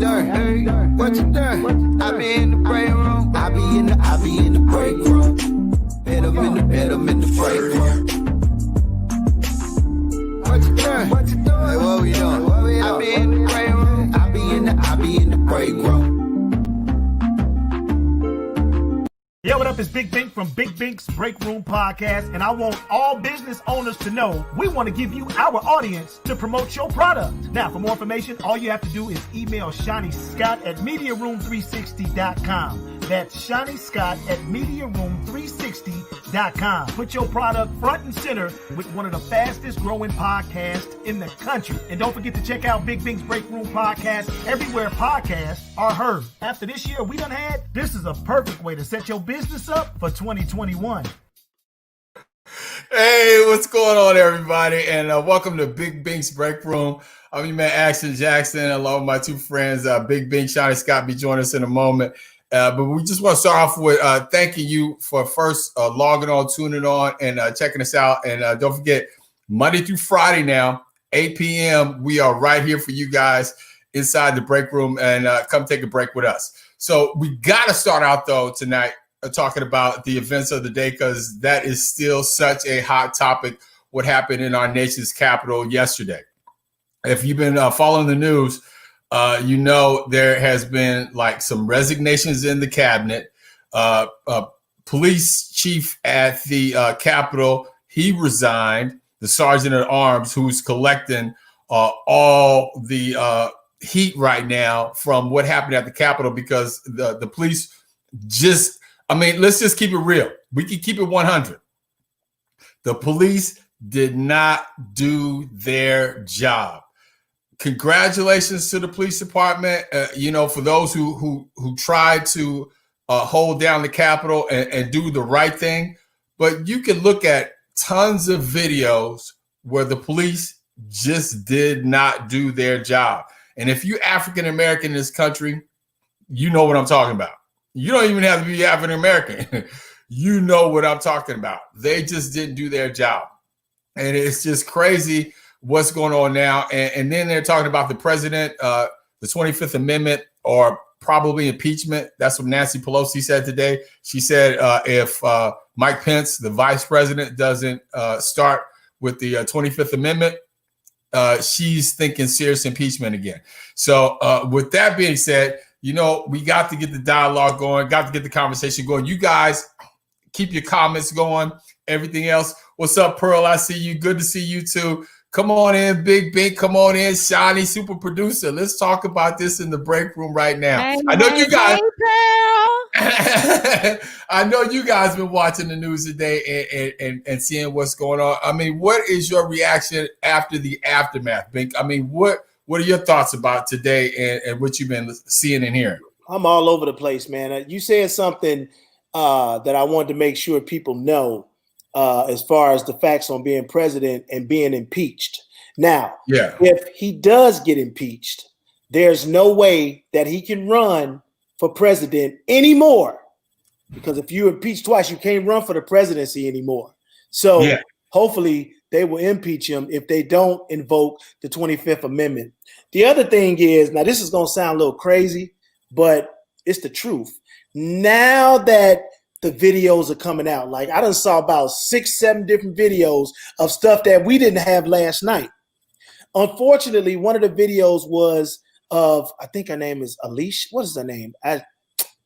doing? What you doing? I be in the break room. I be in the break room. Hit 'em in the break room. What you doing? What you doing? Hey, what we doing? I be in the break room. I be in the break room. Yo, what up? It's Big Bink from Big Bink's Break Room Podcast, and I want all business owners to know we want to give you our audience to promote your product. Now, for more information, all you have to do is email Shawnee Scott at MediaRoom360.com. That's Shawnee Scott at MediaRoom360.com. Put your product front and center with one of the fastest growing podcasts in the country. And don't forget to check out Big Bink's Break Room Podcast everywhere podcasts are heard. After this year we done had, this is a perfect way to set your business up for 2021. Hey, what's going on, everybody? And welcome to Big Bink's Break Room. I'm your man, Action Jackson, along with my two friends, Big Bink, Shawnee Scott, be joining us in a moment. But we just want to start off with thanking you for first logging on, tuning on, and checking us out. And don't forget, Monday through Friday now, 8 p.m., we are right here for you guys inside the break room, and come take a break with us. So we got to start out, though, tonight talking about the events of the day, because that is still such a hot topic, what happened in our nation's capital yesterday. If you've been following the news, you know there has been like some resignations in the cabinet. Police chief at the Capitol, he resigned. The sergeant at arms, who's collecting all the heat right now from what happened at the Capitol, because the police just, I mean, let's just keep it real. We can keep it 100. The police did not do their job. Congratulations to the police department. For those who tried to hold down the Capitol and do the right thing. But you can look at tons of videos where the police just did not do their job. And if you're African American in this country, you know what I'm talking about. You don't even have to be African American. You know what I'm talking about. They just didn't do their job. And it's just crazy what's going on now. And then they're talking about the president, the 25th Amendment, or probably impeachment. That's what Nancy Pelosi said today. She said if Mike Pence, the vice president, doesn't start with the 25th Amendment, she's thinking serious impeachment again. So with that being said, we got to get the dialogue going, got to get the conversation going. You guys keep your comments going, everything else. What's up, Pearl? I see you. Good to see you too. Come on in, Big Bink. Come on in, Shawnee, super producer. Let's talk about this in the break room right now. I know you guys. I know you guys been watching the news today and seeing what's going on. I mean, what is your reaction after the aftermath, Bink? I mean, what are your thoughts about today and what you've been seeing and hearing? I'm all over the place, man. You said something that I wanted to make sure people know. As far as the facts on being president and being impeached. Now, if he does get impeached, there's no way that he can run for president anymore. Because if you impeach twice, you can't run for the presidency anymore. So hopefully they will impeach him if they don't invoke the 25th Amendment. The other thing is, now this is going to sound a little crazy, but it's the truth. Now that the videos are coming out, like I done saw about 6-7 different videos of stuff that we didn't have last night. Unfortunately, one of the videos was of, I think her name is Alicia. What is her name?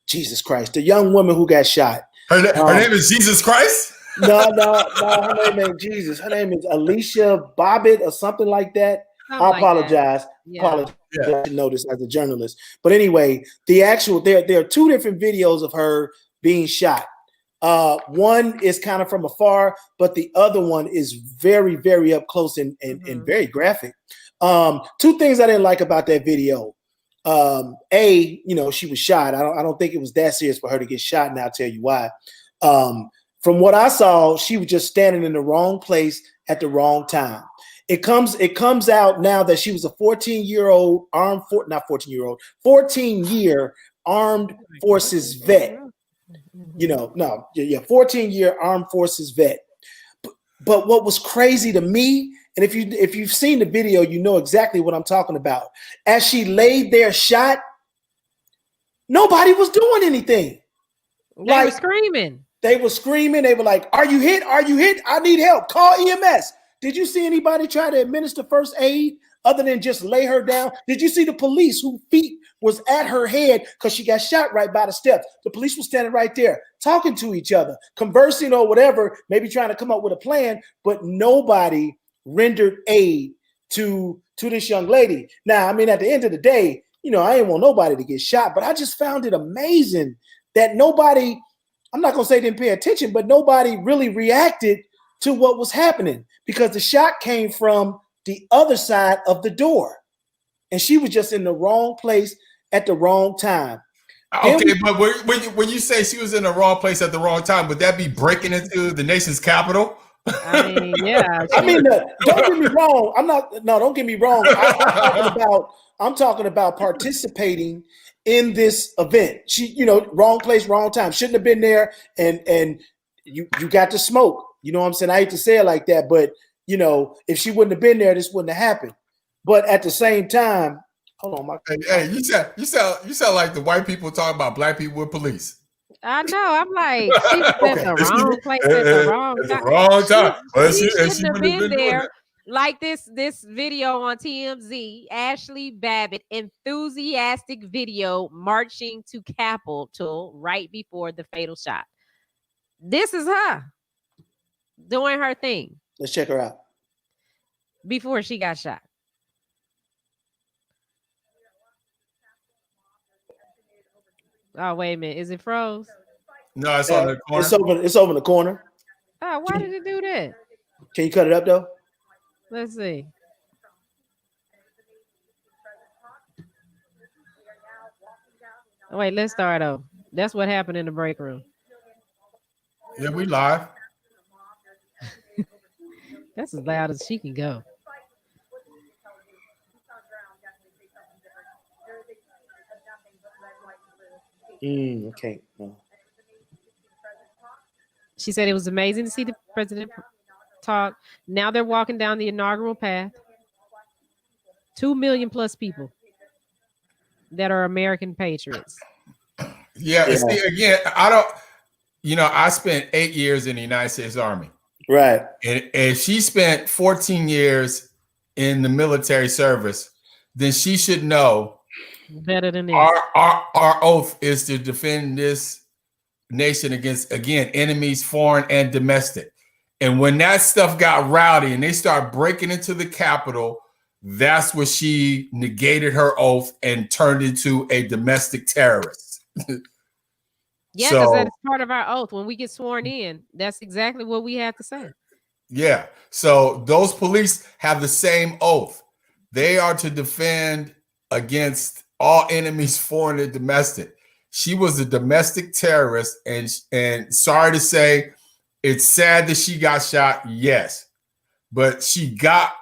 Jesus Christ, the young woman who got shot. Her name is Jesus Christ? No, her name ain't Jesus. Her name is Alicia Bobbitt or something like that. I apologize. I didn't know this as a journalist. But anyway, there are two different videos of her being shot. One is kind of from afar, but the other one is very, very up close and very graphic. Two things I didn't like about that video. She was shot. I don't think it was that serious for her to get shot, and I'll tell you why. From what I saw, she was just standing in the wrong place at the wrong time. It comes out now that she was a 14-year armed forces vet. 14-year armed forces vet. But what was crazy to me, and if you've seen the video, you know exactly what I'm talking about. As she laid there shot, Nobody was doing anything. They were screaming. They were screaming. They were like, "Are you hit? Are you hit? I need help. Call EMS." Did you see anybody try to administer first aid other than just lay her down? Did you see the police whose feet was at her head because she got shot right by the steps? The police was standing right there talking to each other, conversing or whatever, maybe trying to come up with a plan, but nobody rendered aid to this young lady. Now, I mean, at the end of the day, I didn't want nobody to get shot, but I just found it amazing that nobody, I'm not going to say didn't pay attention, but nobody really reacted to what was happening because the shot came from the other side of the door. And she was just in the wrong place at the wrong time. Okay, but when you say she was in the wrong place at the wrong time, would that be breaking into the nation's capital? I mean, yeah. Don't get me wrong. Don't get me wrong. I'm talking about participating in this event. She, wrong place, wrong time. Shouldn't have been there. And you got to smoke. You know what I'm saying? I hate to say it like that, but if she wouldn't have been there, this wouldn't have happened. But at the same time, hold on, hey, you sound like the white people talking about black people with police. I know. I'm like, she was at the wrong place at the wrong time. She shouldn't have been there. Like this video on TMZ, Ashley Babbitt, enthusiastic video marching to Capitol right before the fatal shot. This is her doing her thing. Let's check her out. Before she got shot. Oh, wait a minute. Is it froze? No, it's on the corner. It's over in the corner. Oh, why did it do that? Can you cut it up though? Let's see. Oh, wait, let's start over. That's what happened in the break room. Yeah, we live. That's as loud as she can go. Okay. No. She said it was amazing to see the president talk. Now they're walking down the inaugural path. 2 million plus people that are American patriots. Yeah. See, again, I spent 8 years in the United States Army. Right. And she spent 14 years in the military service, then she should know better than this. Our oath is to defend this nation against, again, enemies, foreign and domestic. And when that stuff got rowdy and they start breaking into the Capitol, that's where she negated her oath and turned into a domestic terrorist. Yeah, because that's part of our oath. When we get sworn in, that's exactly what we have to say. Yeah. So those police have the same oath. They are to defend against all enemies, foreign and domestic. She was a domestic terrorist, and sorry to say, it's sad that she got shot. Yes, but she got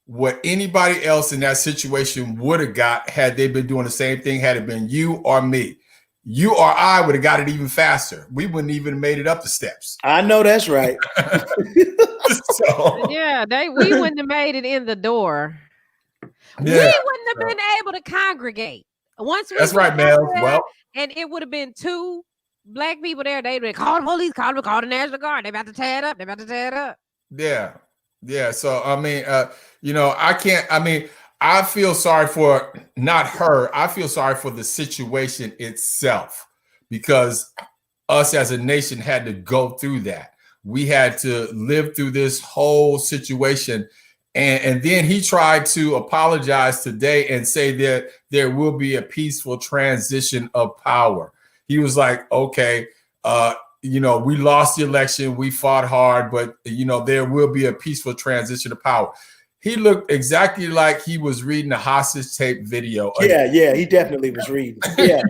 what anybody else in that situation would have got had they been doing the same thing. Had it been you or me, you or I would have got it even faster. We wouldn't even have made it up the steps. I know that's right. Yeah, we wouldn't have made it in the door. Yeah. We wouldn't have been able to congregate. That's right, man. Well, and it would have been 2 black people there. They'd been called police, called the National Guard. They about to tear it up. Yeah. Yeah. So I mean, I feel sorry for not her. I feel sorry for the situation itself, because us as a nation had to go through that. We had to live through this whole situation. And then he tried to apologize today and say that there will be a peaceful transition of power. He was like, okay, we lost the election. We fought hard, but, there will be a peaceful transition of power. He looked exactly like he was reading a hostage tape video. Yeah, he definitely was reading. Yeah.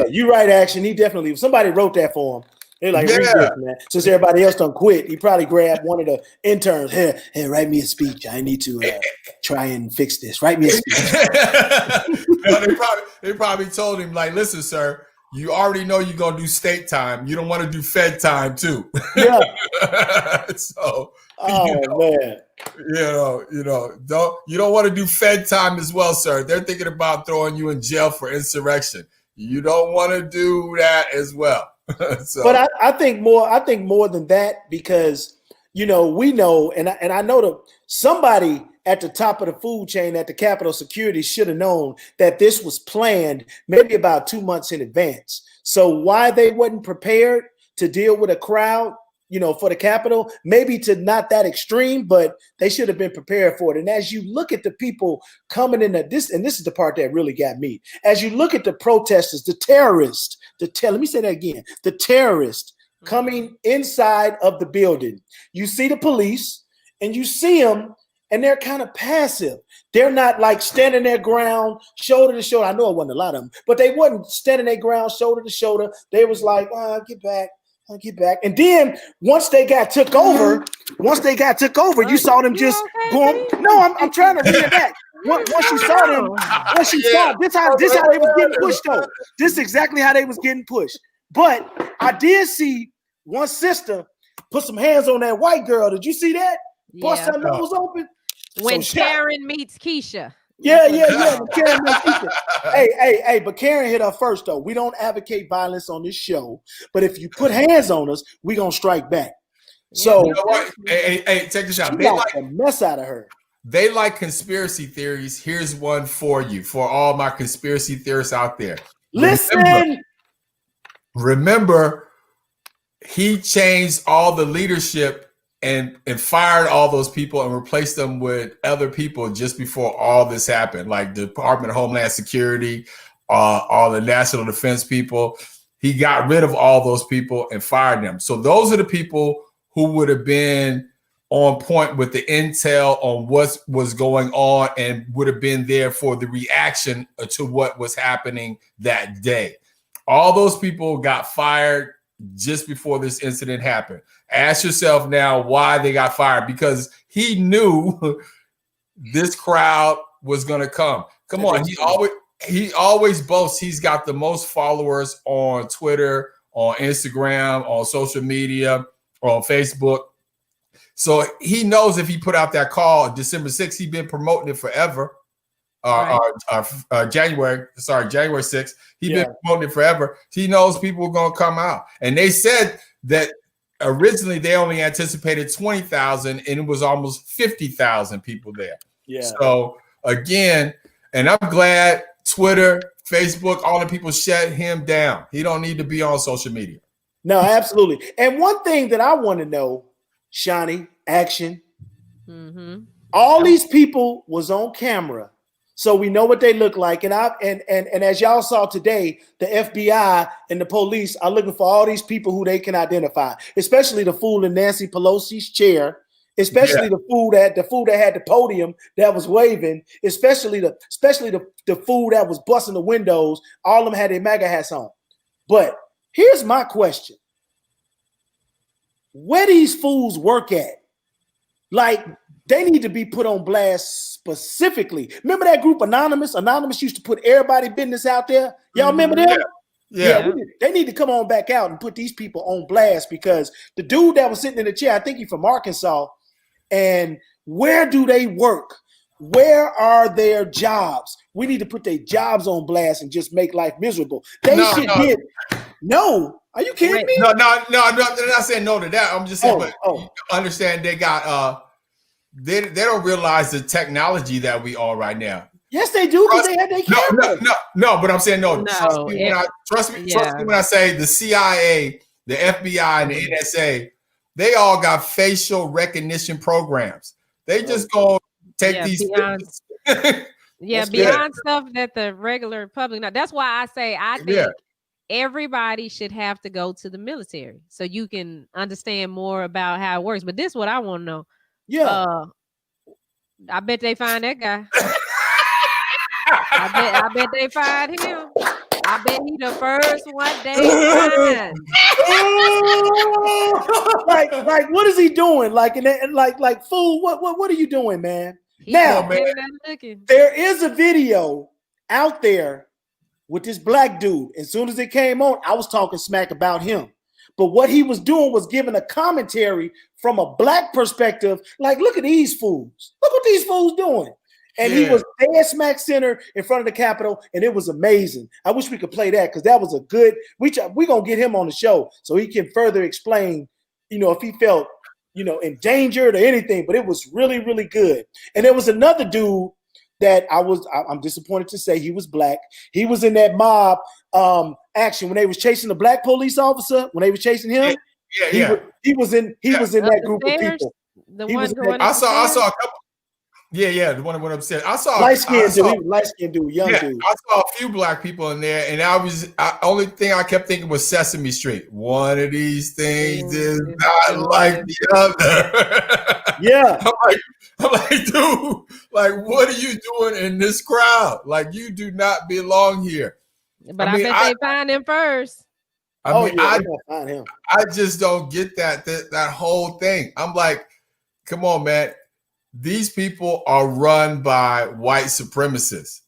You right, Action. He definitely, somebody wrote that for him. They're like, read this, man. Since everybody else done quit, he probably grabbed one of the interns. Hey, write me a speech. I need to try and fix this. Write me a speech. They probably told him, like, listen, sir, you already know you're gonna do state time. You don't want to do Fed time too. Yeah. So, man. You don't want to do Fed time as well, sir. They're thinking about throwing you in jail for insurrection. You don't want to do that as well. So. But I think more than that, because we know, and I know that somebody at the top of the food chain at the Capitol Security should have known that this was planned maybe about 2 months in advance. So why they wasn't prepared to deal with a crowd, for the Capitol, maybe to not that extreme, but they should have been prepared for it. And as you look at the people coming in this is the part that really got me. As you look at the protesters, the terrorists, let me say that again, the terrorists coming inside of the building, you see the police and you see them and they're kind of passive. They're not like standing their ground, shoulder to shoulder. I know it wasn't a lot of them, but they wasn't standing their ground, shoulder to shoulder. They was like, get back. I'll get back. And then once they got took over, you saw them just going. No, I'm trying to reenact. Once you saw them, this how they was getting pushed though. This is exactly how they was getting pushed. But I did see one sister put some hands on that white girl. Did you see that? Bust her nose open. When Karen meets Keisha. Yeah. Karen meets Keisha. Hey, but Karen hit her first though. We don't advocate violence on this show, but if you put hands on us, we gonna strike back. So you know what? Hey, check this out. They like a mess out of her. They like conspiracy theories. Here's one for you, for all my conspiracy theorists out there. Listen. Remember, he changed all the leadership and fired all those people and replaced them with other people just before all this happened, like the Department of Homeland Security, all the National Defense people. He got rid of all those people and fired them. So those are the people who would have been on point with the intel on what was going on and would have been there for the reaction to what was happening that day. All those people got fired just before this incident happened. Ask yourself now why they got fired, because he knew this crowd was going to come. Come on. He always boasts he's got the most followers on Twitter, on Instagram, on social media, on Facebook. So he knows if he put out that call December 6th, he's been promoting it forever. January 6th. He's been promoting it forever. He knows people are going to come out. And they said that originally they only anticipated 20,000 and it was almost 50,000 people there. Yeah. So again, and I'm glad Twitter, Facebook, all the people shut him down. He don't need to be on social media. No, absolutely. And one thing that I want to know, Shani, action. All these people was on camera. So we know what they look like. And as y'all saw today, the FBI and the police are looking for all these people who they can identify, especially the fool in Nancy Pelosi's chair, especially the fool that had the podium that was waving, especially the fool that was busting the windows. All of them had their MAGA hats on. But here's my question. Where these fools work at? Like, they need to be put on blast specifically. Remember that group Anonymous? Anonymous used to put everybody's business out there. Y'all remember them? Yeah. They need to come on back out and put these people on blast, because the dude that was sitting in the chair, I think he's from Arkansas. And where do they work? Where are their jobs? We need to put their jobs on blast and just make life miserable. No. Are you kidding me? No, I'm not saying no to that. I'm just saying, understand they got they don't realize the technology that we are right now. Yes, they do, because they had their cameras. No, but I'm saying no. Trust me when I say the CIA, the FBI, and the NSA, they all got facial recognition programs. They just go take these beyond stuff that the regular public know. That's why I think everybody should have to go to the military so you can understand more about how it works. But this is what I want to know. I bet they find that guy. I bet they find him. I bet he the first one they find. like what is he doing? Like fool, what are you doing, man? There is a video out there with this black dude. As soon as it came on, I was talking smack about him. But what he was doing was giving a commentary from a black perspective. Like, look at these fools. Look what these fools doing. And he was dead smack center in front of the Capitol, and it was amazing. I wish we could play that because that was a good. We're gonna get him on the show so he can further explain, if he felt, endangered or anything. But it was really, really good. And there was another dude that I'm disappointed to say he was black. He was in that mob action when they was chasing the black police officer. When they was chasing him, he was in that group of people. The one going I saw a couple. Yeah, the one that went upstairs. I saw light-skinned dude, young dude. I saw a few black people in there, and only thing I kept thinking was Sesame Street. One of these things is not like the other. Yeah. I'm like, dude, like, what are you doing in this crowd? Like, you do not belong here. But I bet they find him first. I just don't get that whole thing. I'm like, come on, man. These people are run by white supremacists.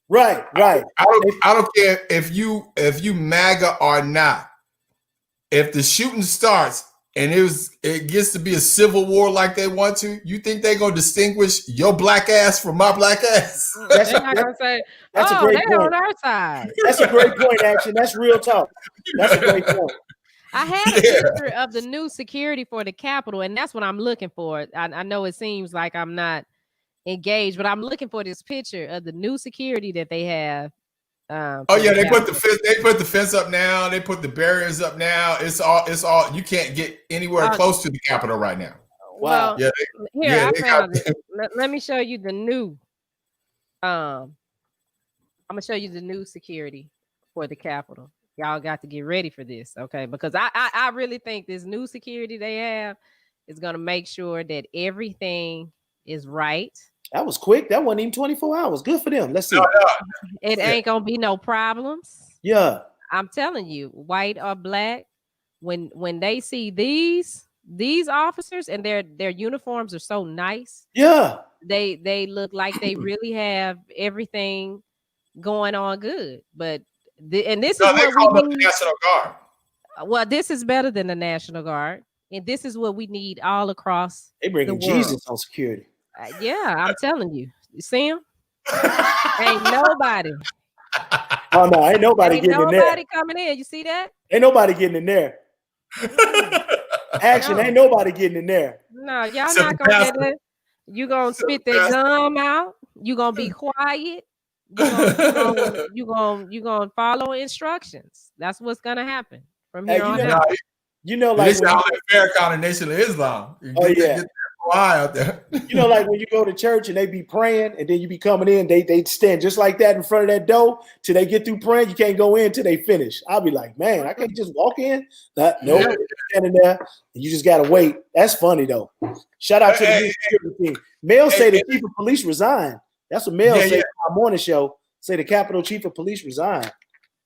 Right. I don't care if you MAGA or not. If the shooting starts and it gets to be a civil war like they want to, you think they're gonna distinguish your black ass from my black ass? They're not gonna say, that's a great point. On our side. That's a great point, Action. That's real talk. That's a great point. I have a picture of the new security for the Capitol, and that's what I'm looking for. I know it seems like I'm not engaged, but I'm looking for this picture of the new security that they have. They put the fence. They put the fence up now. They put the barriers up now. It's all. You can't get anywhere close to the Capitol right now. Wow. Well, I found it. Let me show you the new. I'm gonna show you the new security for the Capitol. Y'all got to get ready for this, okay? Because I really think this new security they have is going to make sure that everything is right. That was quick. That wasn't even 24 hours. Good for them. Let's see. It ain't going to be no problems. Yeah. I'm telling you, white or black, when they see these officers and their uniforms are so nice. Yeah. They look like they really have everything going on good. But this is what we need. The National Guard. Well, this is better than the National Guard, and this is what we need all across. They bringing Jesus on security. Yeah, I'm telling you. You see him? Ain't nobody. Oh no, ain't nobody getting in there. Nobody coming in. You see that? Ain't nobody getting in there. Action, ain't nobody getting in there. No, y'all not gonna get it. You gonna spit that gum out. You gonna be quiet. You gonna follow instructions. That's what's gonna happen from here on out. Like this out at Farrakhan and Nation of Islam. Get out there. Like when you go to church and they be praying, and then you be coming in, they stand just like that in front of that door till they get through praying. You can't go in till they finish. I'll be like, man, I can't just walk in. No, standing there, and you just gotta wait. That's funny though. Shout out to the security team. Mel say the chief of police resigned. That's what Mel said on our morning show. Say the Capitol chief of police resigned.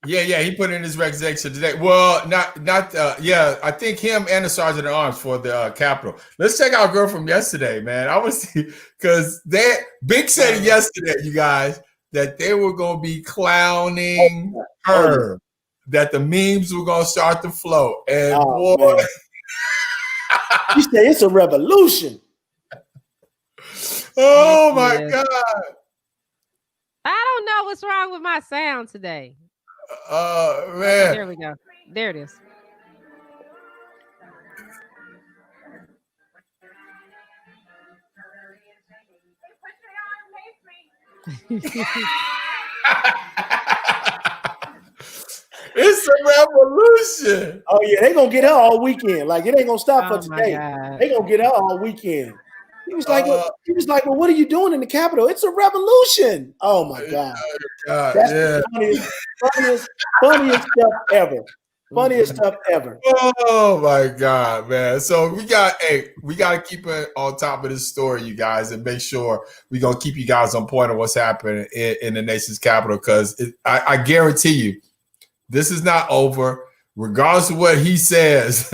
Yeah, he put in his resignation today. Well, I think him and the sergeant at arms for the Capitol. Let's check out a girl from yesterday, man. I was because Bink said yesterday, you guys, that they were gonna be clowning her, that the memes were gonna start to flow, and boy, you say it's a revolution. Oh my God. I don't know what's wrong with my sound today. Man. There we go. There it is. It's a revolution. Oh yeah, they gonna get her all weekend. Like it ain't gonna stop for today. They gonna get her all weekend. He was like, well, what are you doing in the Capitol? It's a revolution. Oh my God. That's the funniest stuff ever. Funniest stuff ever. Oh my God, man. So we got to keep it on top of this story, you guys, and make sure we're gonna keep you guys on point of what's happening in the nation's capital, because I guarantee you, this is not over. Regardless of what he says.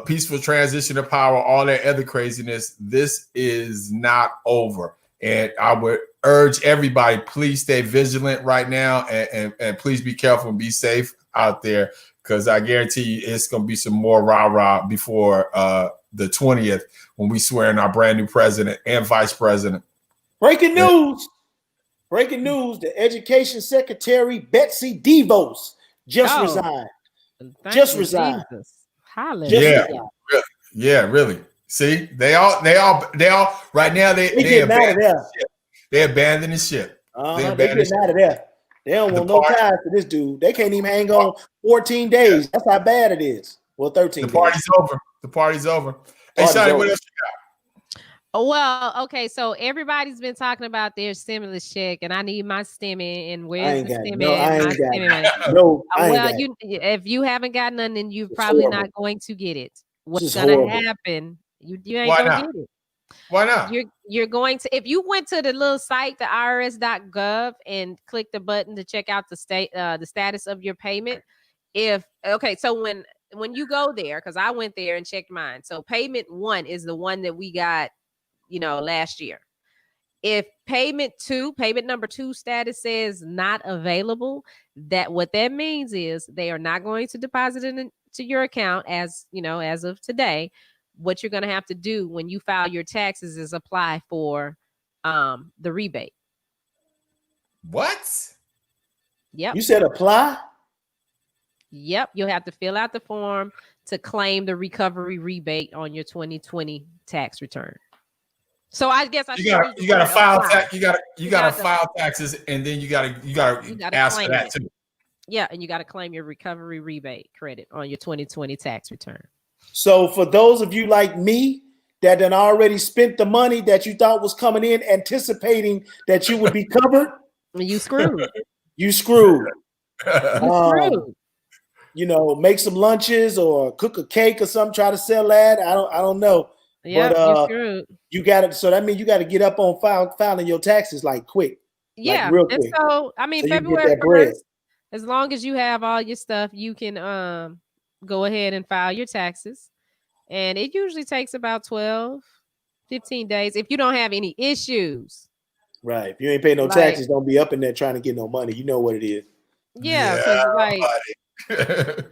Peaceful transition of power, all that other craziness. This is not over. And I would urge everybody, please stay vigilant right now and please be careful and be safe out there, because I guarantee you it's going to be some more rah-rah before the 20th when we swear in our brand new president and vice president. Breaking news. Breaking news. The Education Secretary, Betsy DeVos, just resigned. Just resigned. Hallelujah. Yeah, really. See, they all right now they abandoning ship. They getting out of there. They don't want no ties to this dude. They can't even hang on 14 days. That's how bad it is. Well, 13 days. The party's over. Hey, Shani, what else you got? Well, okay, so everybody's been talking about their stimulus check, and I need my STIMMY. And where's the STIMMY? No, if you haven't got none, then you're probably not going to get it. What's gonna happen? You ain't gonna get it. Why not? You're going to, if you went to the little site, the irs.gov, and click the button to check out the status of your payment. So when you go there, because I went there and checked mine. So payment 1 is the one that we got, last year. If payment number 2 status says not available, what that means is they are not going to deposit it into your account as of today. What you're going to have to do when you file your taxes is apply for the rebate. What? Yep. You said apply? Yep. You'll have to fill out the form to claim the recovery rebate on your 2020 tax return. So I guess you got to file tax. You got to file taxes, and then you got to ask for that too. Yeah, and you got to claim your recovery rebate credit on your 2020 tax return. So for those of you like me that had already spent the money that you thought was coming in, anticipating that you would be covered, you screwed. You screwed. Make some lunches or cook a cake or something. Try to sell that. I don't know. Yeah, but you got it. So that means you got to get up on filing your taxes like quick. Yeah, like real quick. And so February 1st, as long as you have all your stuff, you can go ahead and file your taxes. And it usually takes about 12, 15 days if you don't have any issues. Right. If you ain't paying no taxes, don't be up in there trying to get no money. You know what it is. Yeah, because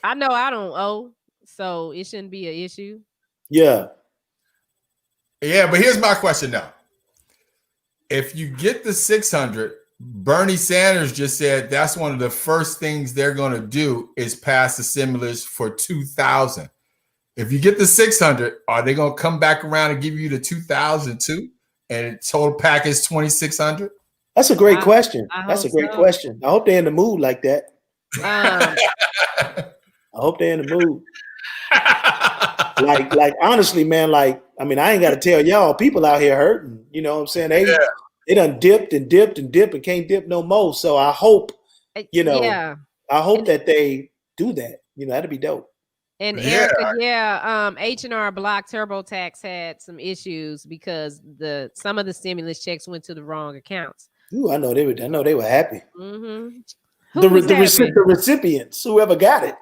I know I don't owe, so it shouldn't be an issue. Yeah. Yeah, but here's my question now. If you get the 600, Bernie Sanders just said that's one of the first things they're going to do is pass the stimulus for 2,000. If you get the 600, are they going to come back around and give you the 2,000 too? And total package 2,600? That's a great question. That's a great question. I hope they're in the mood like that. I hope they're in the mood. like honestly, man, I ain't got to tell y'all, people out here hurting. You know what I'm saying? They done dipped and can't dip no more. So I hope, I hope that they do that. That'd be dope. And Erica, H&R Block TurboTax had some issues because some of the stimulus checks went to the wrong accounts. Ooh, I know they were happy. Mm-hmm. The recipients, whoever got it.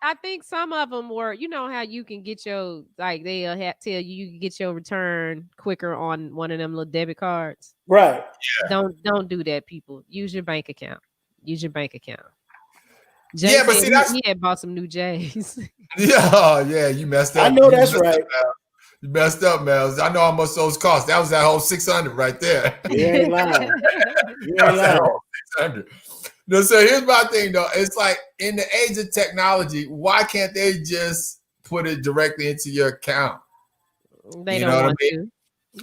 I think some of them were, how you can get your, they'll tell you can get your return quicker on one of them little debit cards. Right. Yeah. Don't do that, people. Use your bank account. Jay yeah, but see, he had bought some new J's. Yeah, you messed up. I know that's right. You messed up, man. I know how much those cost. That was that whole 600 right there. You ain't lying. You ain't lying. 600. No, so here's my thing, though. It's like in the age of technology, why can't they just put it directly into your account? They don't want to.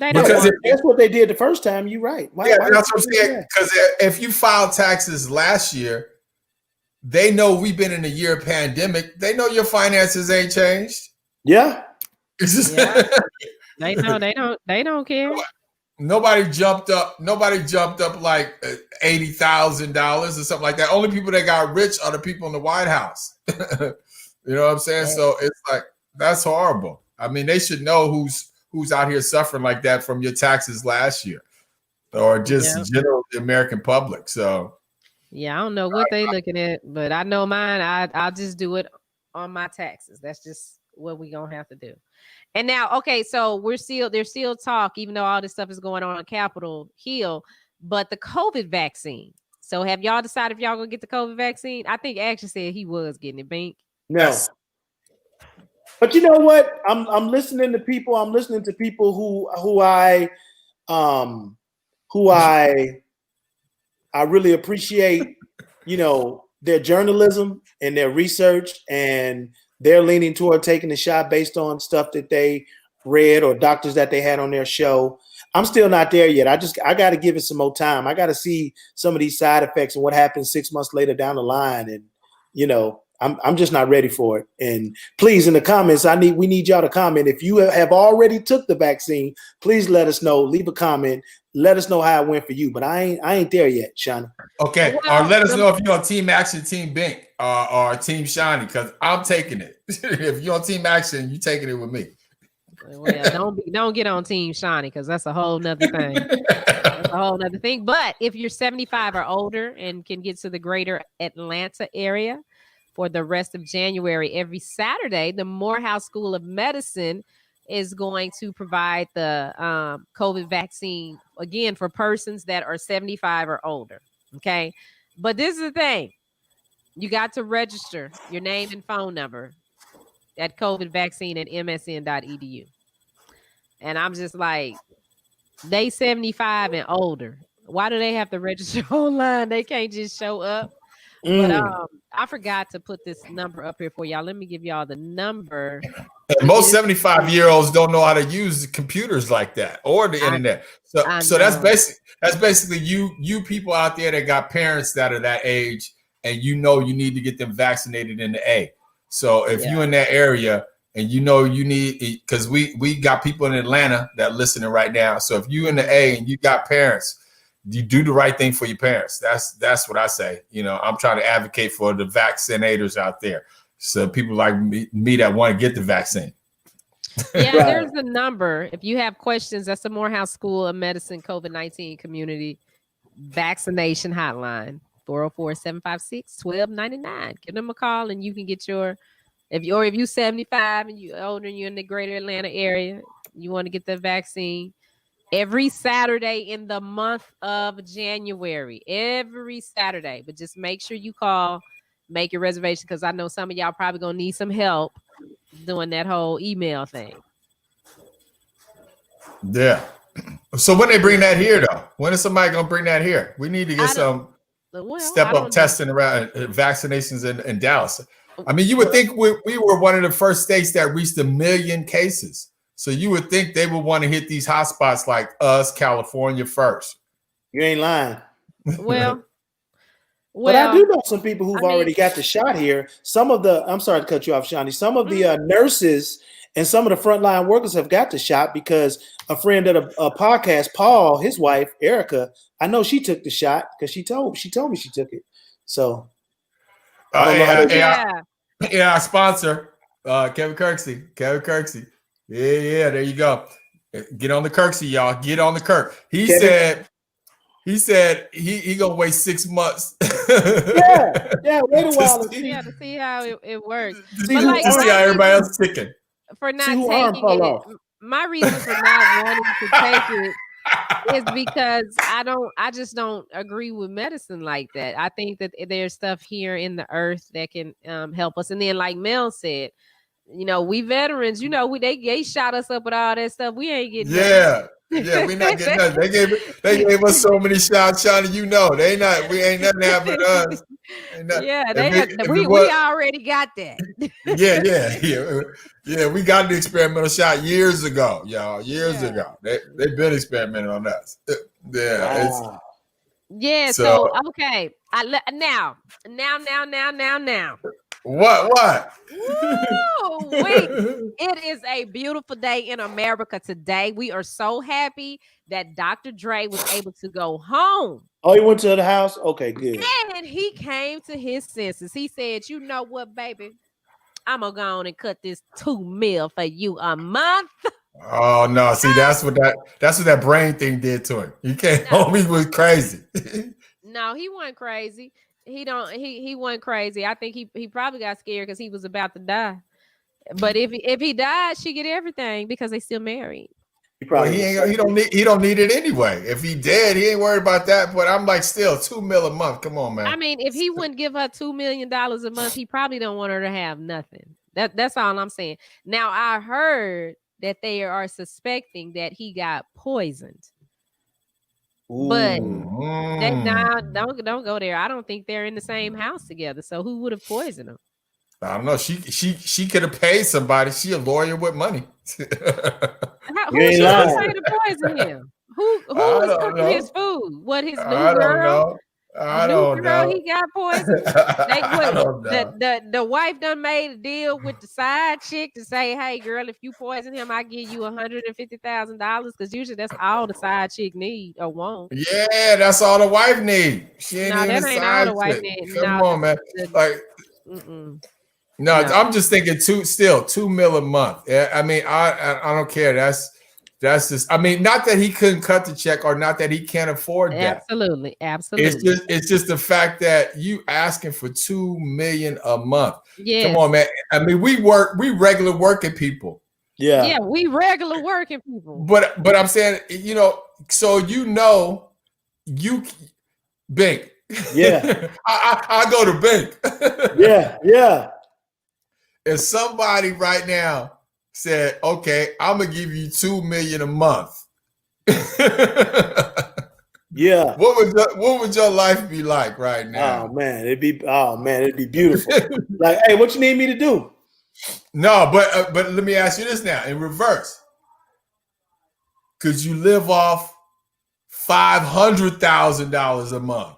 They don't because that's what they did the first time. You're right. Why that's what I'm saying. Because if you filed taxes last year, they know we've been in a year of pandemic. They know your finances ain't changed. Yeah. They know they don't care. Nobody jumped up like $80,000 or something like that. Only people that got rich are the people in the White House. You know what I'm saying? Yeah. So it's like that's horrible. I mean, they should know who's out here suffering like that from your taxes last year, or just general the American public. So yeah, I don't know what they looking at, but I know mine. I'll just do it on my taxes. That's just what we gonna have to do. And now, okay, so there's still talk, even though all this stuff is going on Capitol Hill, but the COVID vaccine. So have y'all decided if y'all gonna get the COVID vaccine? I think Action said he was getting it, Bink. No. But you know what? I'm listening to people. I'm listening to people who I really appreciate, you know, their journalism and their research, and they're leaning toward taking the shot based on stuff that they read or doctors that they had on their show. I'm still not there yet. I got to give it some more time. I got to see some of these side effects and what happens 6 months later down the line. And, you know, I'm just not ready for it. And please, in the comments, we need y'all to comment. If you have already took the vaccine, please let us know. Leave a comment. Let us know how it went for you. But I ain't there yet, Shawnee. Okay. Or let us know if you're on Team Action, Team Bink, or Team Shawnee, because I'm taking it. If you're on Team Action, you're taking it with me. Well, don't get on Team Shawnee, because that's a whole nother thing. That's a whole nother thing. But if you're 75 or older and can get to the greater Atlanta area for the rest of January, every Saturday, the Morehouse School of Medicine is going to provide the COVID vaccine, again, for persons that are 75 or older. Okay. But this is the thing. You got to register your name and phone number at covidvaccine@msn.edu. And I'm just like, they 75 and older. Why do they have to register online? They can't just show up. But I forgot to put this number up here for y'all. Let me give y'all the number. And most 75-year-olds don't know how to use computers like that or the internet. So that's basically you people out there that got parents that are that age, and you know you need to get them vaccinated in the A. So if you're in that area and you know you need, because we got people in Atlanta that are listening right now. So if you in the A and you got parents, you do the right thing for your parents. That's what I say. You know, I'm trying to advocate for the vaccinators out there. So people like me that want to get the vaccine. Yeah, there's a number. If you have questions, that's the Morehouse School of Medicine COVID-19 Community Vaccination Hotline, 404-756-1299. Give them a call and you can get your, if you're 75 and you're older and you're in the greater Atlanta area, you want to get the vaccine. Every Saturday in the month of January, every Saturday. But just make sure you call, make your reservation, because I know some of y'all probably gonna need some help doing that whole email thing. Yeah. So when they bring that here, though, when is somebody gonna bring that here? We need to get some step up testing around vaccinations in Dallas. I mean, you would think we were one of the first states that reached 1 million cases. So you would think they would want to hit these hotspots like us, California, first. You ain't lying. Well, but I do know some people who've already got the shot here. Some of the, I'm sorry to cut you off, Shawnee. Some of the nurses and some of the frontline workers have got the shot because a friend at a podcast, Paul, his wife, Erica, I know she took the shot because she told me she took it. So, our sponsor, Kevin Kirksey. Yeah, there you go. Get on the Kirksey, y'all. Get on the Kirk. He said he gonna wait 6 months. yeah, wait a while to see how it works. See how everybody else is ticking. For not taking it, my reason for not wanting to take it is because I just don't agree with medicine like that. I think that there's stuff here in the earth that can help us. And then, like Mel said, you know, we veterans, you know, they shot us up with all that stuff. We ain't getting nothing. We not getting nothing. They gave us so many shots, Shawnee. You know, we ain't nothing happening to us. We already got that. Yeah. We got the experimental shot years ago, y'all. Years ago, they've been experimenting on us. So okay. Now. What? Wait. It is a beautiful day in America today. We are so happy that Dr. Dre was able to go home. Oh, he went to the house? Okay, good. And he came to his senses. He said, you know what, baby? I'm going to go on and cut this $2 million for you a month. Oh, no. See, that's what that brain thing did to him. He came home, he was crazy. No, he wasn't crazy. He wasn't crazy. I think he probably got scared because he was about to die. But if he died, she get everything because they still married. He don't need it anyway. If he dead, he ain't worried about that. But I'm like, still $2 million a month. Come on, man. I mean, if he wouldn't give her $2 million a month, he probably don't want her to have nothing. That's all I'm saying. Now I heard that they are suspecting that he got poisoned. Ooh. But don't go there. I don't think they're in the same house together. So who would have poisoned him? I don't know. She could have paid somebody. She a lawyer with money. Who should have paid to poison him? Who was cooking his food? What, his new girl? I don't know. He got poisoned. The wife done made a deal with the side chick to say, "Hey, girl, if you poison him, I give you $150,000." Because usually that's all the side chick need or want. Yeah, that's all the wife need. She ain't even that ain't all the wife need. Come on, man. No, I'm just thinking $2 million a month. Yeah, I mean, I don't care. That's just, I mean, not that he couldn't cut the check or not that he can't afford that. Absolutely. It's just the fact that you asking for $2 million a month. Yeah. Come on, man. I mean, we regular working people. Yeah, we regular working people. But I'm saying, so you Bink. Yeah. I go to Bink. Yeah. If somebody right now said, "Okay, I'm gonna give you $2 million a month," yeah, what would your life be like right now? Oh man, it'd be beautiful. Like, hey, what you need me to do? No, but let me ask you this now in reverse. Could you live off $500,000 a month?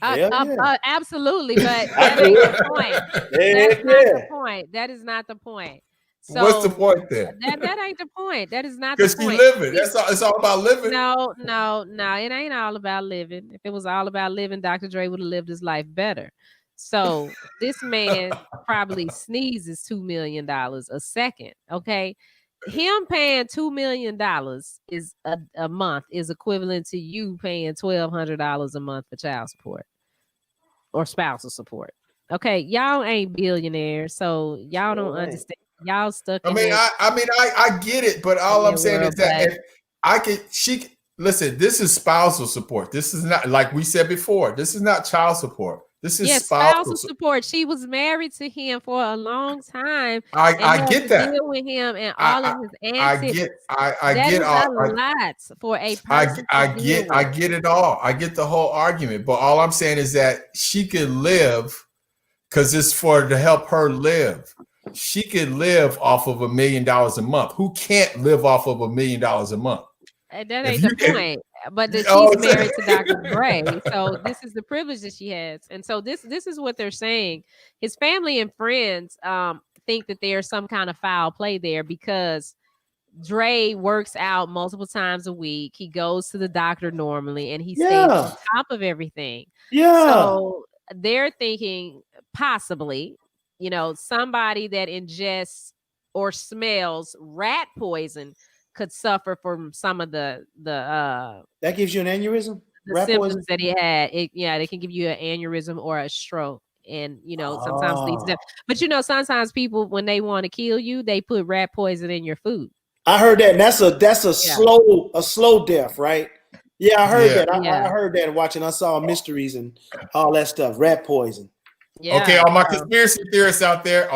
Absolutely, but that ain't the point. That's not the point. That is not the point. So what's the point then? That ain't the point. That is not the point. Because she living. It's all about living. No. It ain't all about living. If it was all about living, Dr. Dre would have lived his life better. So this man probably sneezes $2 million a second. Okay. Him paying $2 million is a month is equivalent to you paying $1,200 a month for child support or spousal support. Okay, y'all ain't billionaires, so y'all don't understand. Y'all stuck. I get it, but all I'm saying is that listen. This is spousal support. This is not, like we said before. This is not child support. This is spousal support. She was married to him for a long time. I get that. Deal with him and all of his antics. I get all. A lot for a person. I get it all. I get the whole argument, but all I'm saying is that she could live because it's to help her live. She could live off of $1 million a month. Who can't live off of $1 million a month? That ain't the point. But she's married to Dr. Dre, so this is the privilege that she has. And so this is what they're saying. His family and friends think that there's some kind of foul play there because Dre works out multiple times a week. He goes to the doctor normally, and he stays on top of everything. Yeah. So they're thinking possibly, somebody that ingests or smells rat poison could suffer from some of the that gives you an aneurysm. The symptoms that he had. They can give you an aneurysm or a stroke, and sometimes leads to death. But sometimes people, when they want to kill you, they put rat poison in your food. I heard that. And that's a slow death, right? Yeah, I heard that. I heard that watching Unsolved Mysteries and all that stuff. Rat poison. Yeah. Okay, all my conspiracy theorists out there,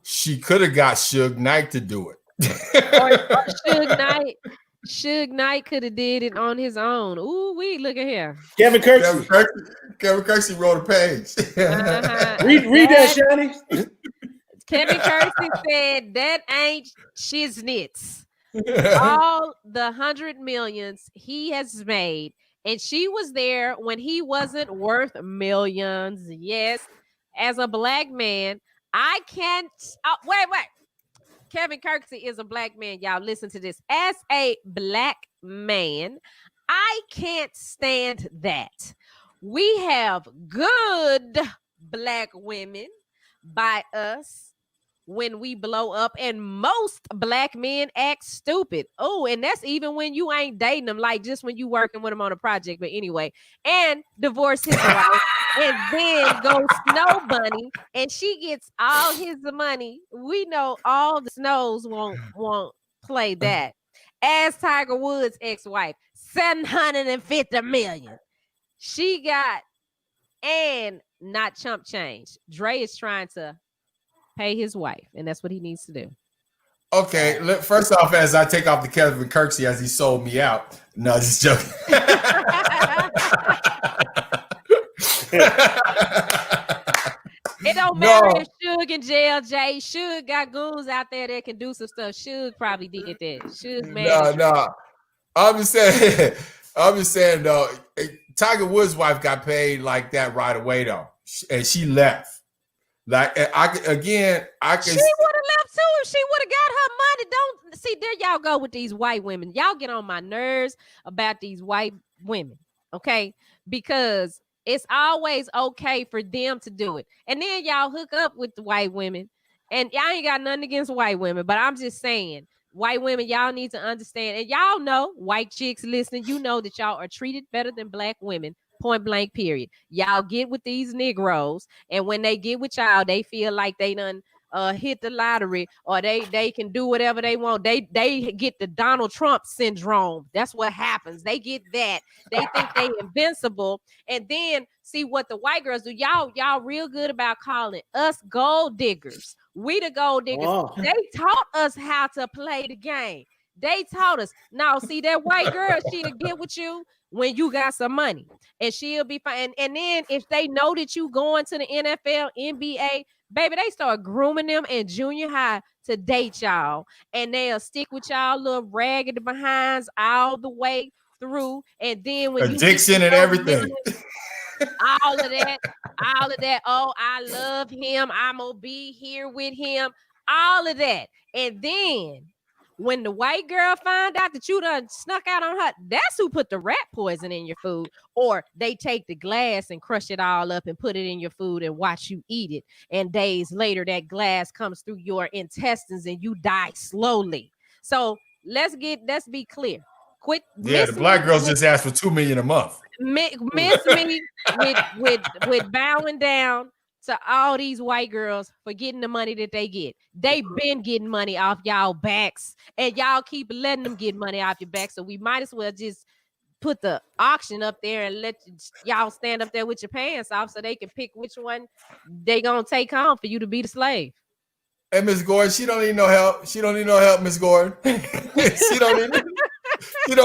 she could have got Suge Knight to do it. or Suge Knight could have did it on his own. Ooh, look at here. Kevin Kersey wrote a page. Read that, Shani. Kevin Kersey said that ain't shiznits. All the 100 millions he has made, and she was there when he wasn't worth millions. Yes, as a black man, I can't. Wait. Kevin Kersey is a black man. Y'all listen to this. As a black man, I can't stand that. We have good black women by us when we blow up, and most black men act stupid. Oh, and that's even when you ain't dating them, like just when you working with them on a project. But anyway, and divorce his wife, and then go Snow Bunny, and she gets all his money. We know all the Snows won't play that. As Tiger Woods' ex-wife, $750 million. She got, and not chump change. Dre is trying to pay his wife, and that's what he needs to do. Okay, first off, as I take off the Kevin Kirksey as he sold me out. No, just joking. It don't matter if Suge in jail, Jay. Suge got goons out there that can do some stuff. Suge probably did that. Suge man. No. I'm just saying though, Tiger Woods' wife got paid like that right away though, and she left. Like she would have left too if she would have got her money. Don't see there y'all go with these white women. Y'all get on my nerves about these white women, okay? Because it's always okay for them to do it, and then y'all hook up with the white women. And y'all ain't got nothing against white women, but I'm just saying, white women, y'all need to understand, and y'all know, white chicks listening, you know that y'all are treated better than black women. Point blank, period. Y'all get with these Negroes, and when they get with y'all, they feel like they done hit the lottery, or they can do whatever they want. They get the Donald Trump syndrome. That's what happens. They get that. They think they invincible, and then see what the white girls do. Y'all real good about calling us gold diggers. We the gold diggers. Oh. They taught us how to play the game. They taught us. Now, see that white girl, she'll get with you when you got some money, and she'll be fine. And then if they know that you going to the NFL, NBA, baby, they start grooming them in junior high to date y'all, and they'll stick with y'all little raggedy behinds all the way through. And then when addiction and everything, all of that. Oh, I love him. I'm gonna be here with him. All of that, and then when the white girl find out that you done snuck out on her, that's who put the rat poison in your food. Or they take the glass and crush it all up and put it in your food and watch you eat it. And days later, that glass comes through your intestines and you die slowly. So let's be clear. Quit. Yeah, the black girls just asked for $2 million a month. Miss me with bowing down to all these white girls for getting the money that they get. They've been getting money off y'all backs, and y'all keep letting them get money off your back. So we might as well just put the auction up there and let y'all stand up there with your pants off so they can pick which one they gonna take home for you to be the slave. Hey, Miss Gordon, she don't need no help. She don't need no help, Miss Gordon. She don't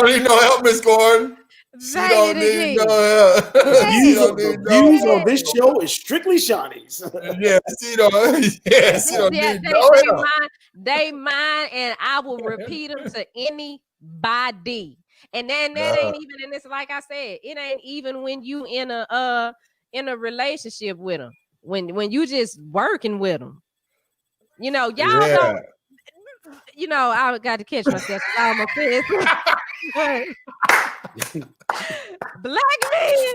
need no help, Miss Gordon. She don't need no help. Views on this show is strictly Shawnee's. She don't need no help. They mine, and I will repeat them to anybody. And then that ain't even in this. Like I said, it ain't even when you in a relationship with them. When you just working with them, you know, y'all don't. You know, I got to catch myself. I'm a Black men.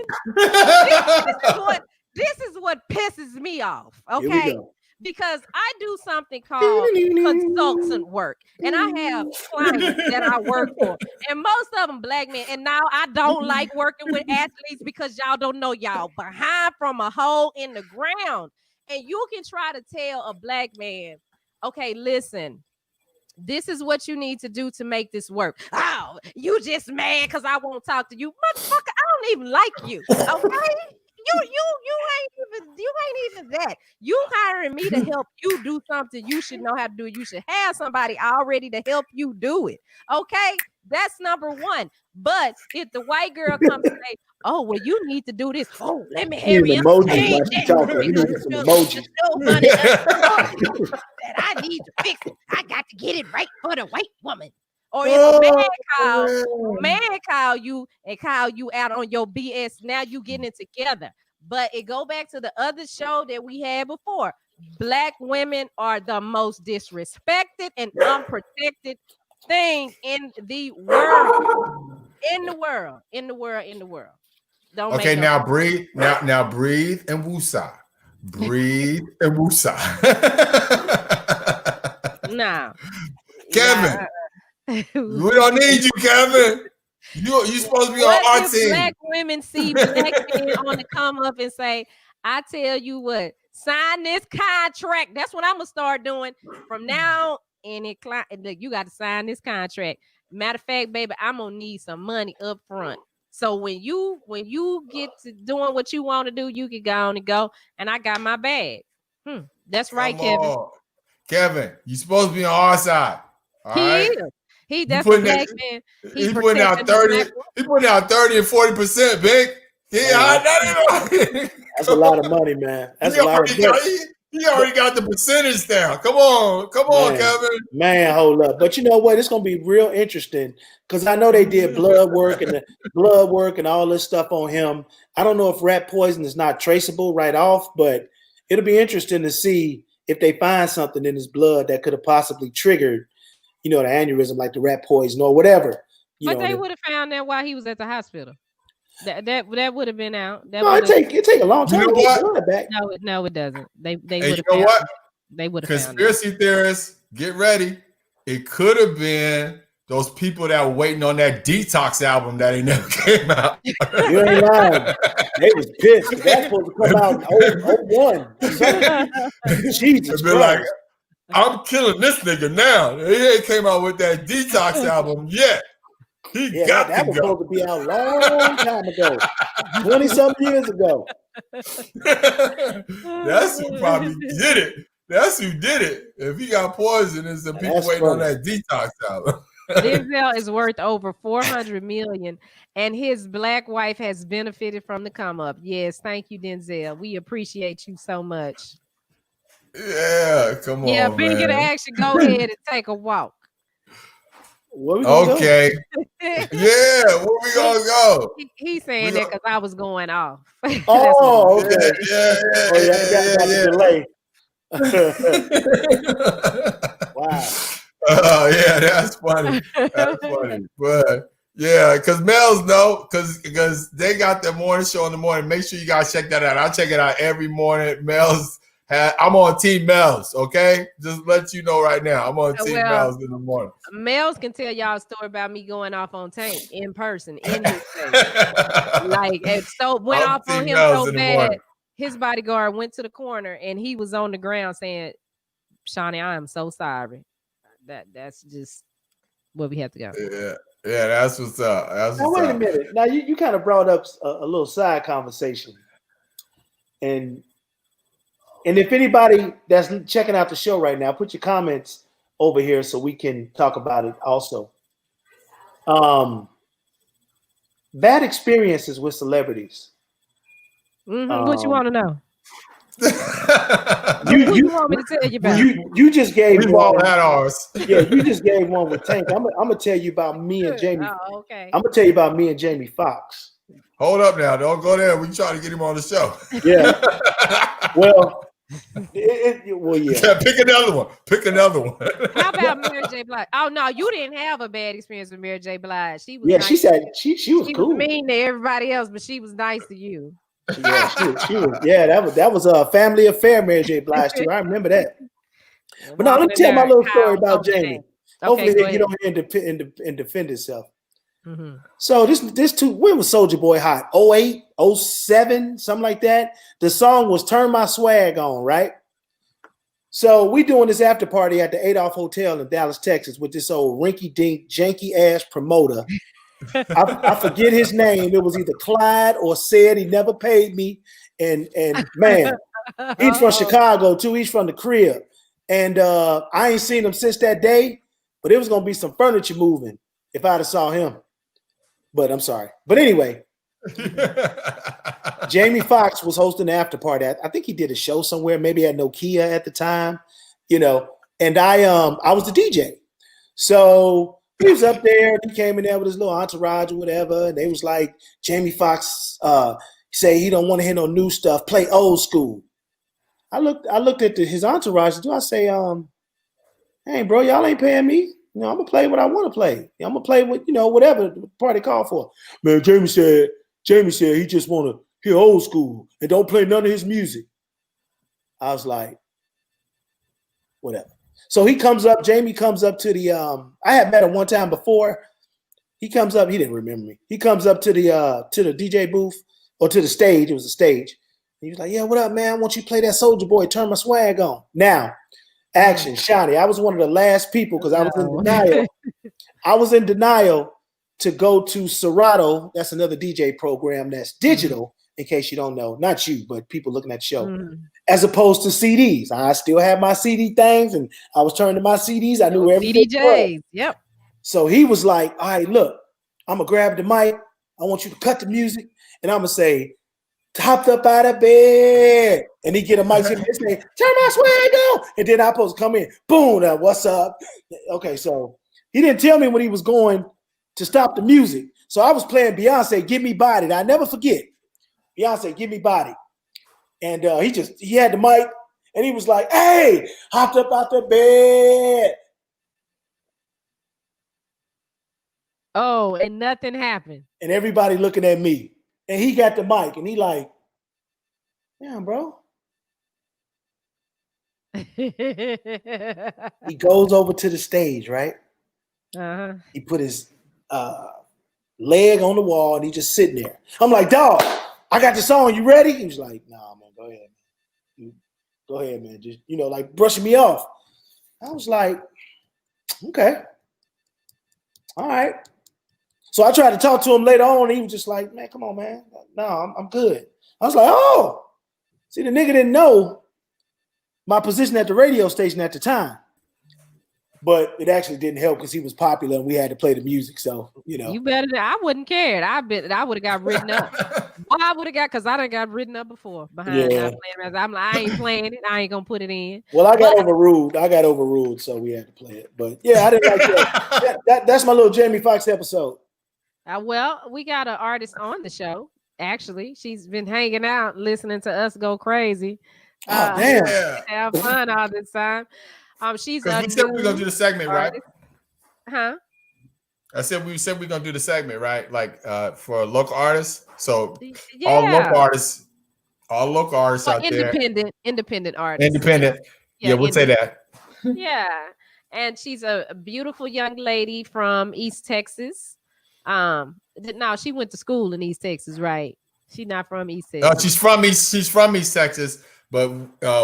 This is what pisses me off. Okay. Because I do something called consultant work, and I have clients that I work for, and most of them black men. And now I don't like working with athletes because y'all don't know y'all behind from a hole in the ground. And you can try to tell a black man, okay, listen, this is what you need to do to make this work. Oh, you just mad because I won't talk to you. Motherfucker, I don't even like you. Okay? You ain't even that. You hiring me to help you do something you should know how to do. You should have somebody already to help you do it. Okay? That's number one. But if the white girl comes and say, oh, well, you need to do this. Oh, let me have you emojis. that I need to fix it. I got to get it right for the white woman. Or if a man call you and call you out on your BS, now you getting it together. But it go back to the other show that we had before. Black women are the most disrespected and unprotected thing in the world. Don't okay, now breathe. Now breathe and woosah. Breathe and woosah. Nah. Kevin. We don't need you, Kevin. You supposed to be on our team. Black women see black men on the come up and say, I tell you what, sign this contract. That's what I'm gonna start doing from now. And you got to sign this contract. Matter of fact, baby, I'm gonna need some money up front. So when you get to doing what you want to do, you can go on and go. And I got my bag. That's right, Kevin. Kevin, you supposed to be on our side. All right? He that's a black man. He putting out 30. He putting out 30 and 40%, Bink. That's a lot of money, man. That's a lot of money. He already got the percentage down. Come on, Kevin. Man, hold up. But you know what? It's gonna be real interesting because I know they did blood work and all this stuff on him. I don't know if rat poison is not traceable right off, but it'll be interesting to see if they find something in his blood that could have possibly triggered, the aneurysm, like the rat poison or whatever. But they would have found that while he was at the hospital. That would have been out. It take a long time to get blood back. No, it doesn't. They would have. You know what? They would have. Conspiracy theorists, get ready. It could have been those people that were waiting on that Detox album that ain't never came out. You ain't lying. They was pissed. That's supposed to come out in 01. Jesus Christ. Like, I'm killing this nigga now. He ain't came out with that Detox album yet. That was supposed to be out a long time ago, 20-something years ago. That's who probably did it. That's who did it. If he got poisoned, it's the people waiting on that Detox album. Denzel is worth over $400 million, and his black wife has benefited from the come up. Yes, thank you, Denzel. We appreciate you so much. Yeah, come on. Yeah, Bink in action. Go ahead and take a walk. Okay. Yeah, where we gonna go? He's saying that because I was going off. Oh, okay. Yeah. Wow. Yeah, that's funny. That's funny. But yeah, because males know, because they got their morning show in the morning. Make sure you guys check that out. I check it out every morning. I'm on Team Mels, okay? Just let you know right now. I'm on Team Mels in the morning. Mels can tell y'all a story about me going off on Tank in person, in his face. Went off on him so bad, his bodyguard went to the corner and he was on the ground saying, Shawnee, I am so sorry. That's just where we have to go. Yeah, that's what's up. Now, wait a minute. Now, you kind of brought up a little side conversation. And if anybody that's checking out the show right now, put your comments over here so we can talk about it also. Bad experiences with celebrities. What you want to know? You want me to tell you about? You just gave We've one. all had ours. Yeah, you just gave one with Tank. I'm gonna tell you about me and Jamie. Oh, okay. I'm gonna tell you about me and Jamie Foxx. Hold up now. Don't go there. We try to get him on the show. Yeah. Well, yeah. Pick another one. How about Mary J. Blige? Oh no, you didn't have a bad experience with Mary J. Blige. She was nice. She said she was cool. Was mean to everybody else, but she was nice to you. Yeah, she was. Yeah, that was a family affair, Mary J. Blige too. I remember that. But now let me tell my little story about Jamie. Hopefully, they get on here and defend itself. Mm-hmm. So when was Soulja Boy hot? 08, 07, something like that. The song was Turn My Swag On, right? So we doing this after party at the Adolph Hotel in Dallas, Texas with this old rinky-dink, janky-ass promoter. I forget his name. It was either Clyde or Said. He never paid me. And man, he's from Chicago too. He's from the crib. And I ain't seen him since that day, but it was going to be some furniture moving if I'd have saw him. But I'm sorry. But anyway, Jamie Foxx was hosting the after party. I think he did a show somewhere, maybe at Nokia at the time, and I was the DJ. So he was up there. He came in there with his little entourage or whatever. And they was like, Jamie Foxx say he don't want to hear no new stuff. Play old school. I looked at his entourage. I say, hey, bro, y'all ain't paying me. I'm gonna play what I want to play. I'm gonna play what whatever the party called for. Man, Jamie said he just want to hear old school and don't play none of his music. I was like, whatever. So Jamie comes up to the I had met him one time before. He comes up, he didn't remember me. He comes up to the DJ booth or to the stage. It was a stage. He was like, yeah, what up, man? I want you to play that Soulja Boy, Turn My Swag On. Now, action, Shawnee. I was one of the last people because I was in denial. I was in denial to go to Serato. That's another DJ program that's digital, in case you don't know. Not you, but people looking at the show. As opposed to CDs. I still have my CD things, and I was turning to my CDs. I knew everything. CDJs, yep. So he was like, all right, look, I'm going to grab the mic. I want you to cut the music, and I'm going to say, topped up out of bed. And he get a mic and say, turn my swag on. And then I'm supposed to come in. Boom, what's up? Okay, so he didn't tell me when he was going to stop the music. So I was playing Beyonce, Give Me Body. I never forget. Beyonce, Give Me Body. And he had the mic, and he was like, hey, hopped up out the bed. Oh, and nothing happened. And everybody looking at me. And he got the mic, and he like, damn, bro. He goes over to the stage, right? Uh-huh. He put his leg on the wall, and he just sitting there. I'm like, dog, I got the song. You ready? He was like, nah, man, go ahead. Go ahead, man. Just, like brushing me off. I was like, okay. All right. So I tried to talk to him later on, and he was just like, man, come on, man. No, I'm good. I was like, oh. See, the nigga didn't know my position at the radio station at the time. But it actually didn't help because he was popular and we had to play the music. So, You better than I wouldn't care. I would have got written up. Well, I would have got, because I done got written up before behind not playing. I'm like, I ain't playing it. I ain't gonna put it in. Well, I got overruled, so we had to play it. But yeah, I didn't like that. That's my little Jamie Foxx episode. Well, we got an artist on the show. Actually, she's been hanging out, listening to us go crazy. Oh, damn. Have fun all this time. She's we said we were gonna do the segment, artist. Right? Huh? I said we we're gonna do the segment, right? Like for local artists. So yeah. all local artists out there. Independent artists. Independent. Yeah, we'll say that. Yeah. And she's a beautiful young lady from East Texas. No, she went to school in East Texas, right? She's not from East Texas. She's from East Texas, but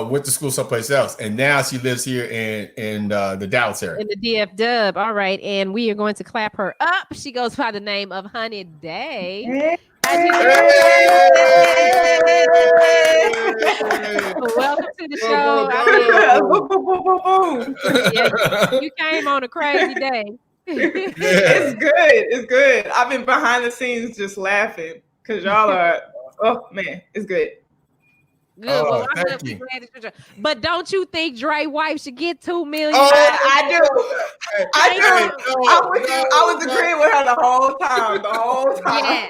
went to school someplace else, and now she lives here in the Dallas area. In the DF Dub. All right, and we are going to clap her up. She goes by the name of Honey Day. Hey. Welcome to the show. You came on a crazy day. It's good. I've been behind the scenes just laughing because y'all are, oh man, it's good. Good. Well, I'm glad to. But don't you think Dre wife should get $2 million? I do. I was agreeing with her the whole time. Yeah.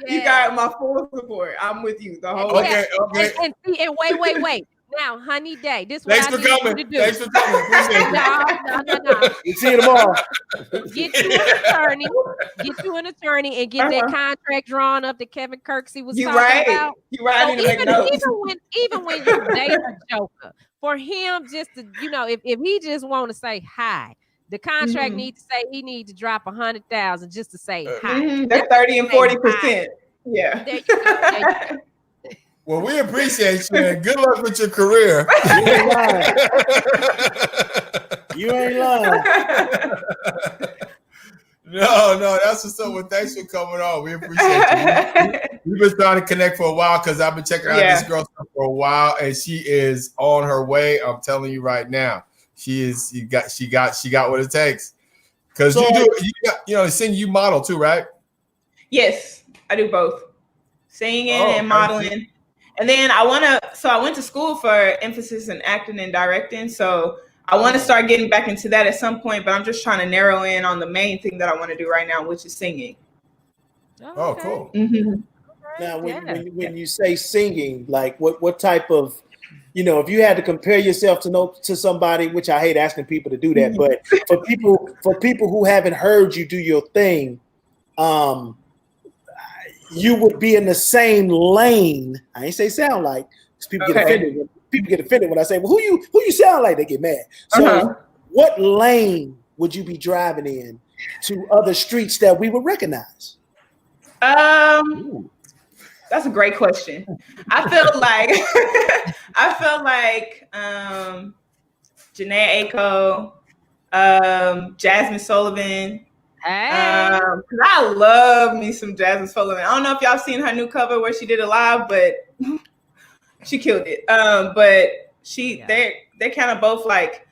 You got my full support. I'm with you the whole time. Okay. And wait. Now, Honey Day, this is what I need you to do. Thanks for coming. No. You see you tomorrow. Get you an attorney and get that contract drawn up that Kevin Kirksey was talking about. You're right. So even when you date a joker, for him just to, if he just want to say hi, the contract needs to say he needs to drop 100,000 just to say hi. That's 30 and 40%. Yeah. There you go. Well, we appreciate you, and good luck with your career. You ain't lying. No, that's what's up. Well, thanks for coming on. We appreciate you. We've been trying to connect for a while because I've been checking out this girl for a while, and she is on her way. I'm telling you right now, she got what it takes. Because you model too, right? Yes, I do both, singing and modeling. And then I went to school for emphasis in acting and directing. So I want to start getting back into that at some point, but I'm just trying to narrow in on the main thing that I want to do right now, which is singing. Oh, cool. Mm-hmm. Now, when you say singing, like what type of, if you had to compare yourself to somebody, which I hate asking people to do that, but for people who haven't heard you do your thing, you would be in the same lane. I ain't say sound like, because people get offended. People get offended when I say, well, who you sound like? They get mad. So what lane would you be driving in to other streets that we would recognize? That's a great question. I felt like Janae Aiko, Jasmine Sullivan, 'Cause I love me some Jasmine Sullivan. I don't know if y'all seen her new cover where she did it live, but she killed it. But they're kind of both like,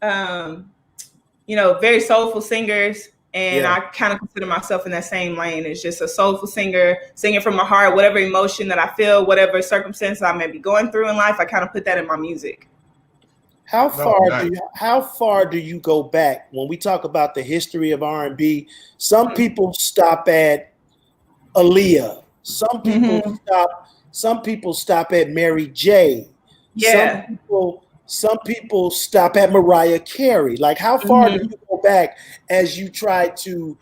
very soulful singers. And I kind of consider myself in that same lane. It's just a soulful singer, singing from my heart, whatever emotion that I feel, whatever circumstance I may be going through in life, I kind of put that in my music. How far do you go back when we talk about the history of R&B? Some people stop at Aaliyah. Some people stop at Mary J. Yeah. Some people stop at Mariah Carey. Like, how far do you go back as you try to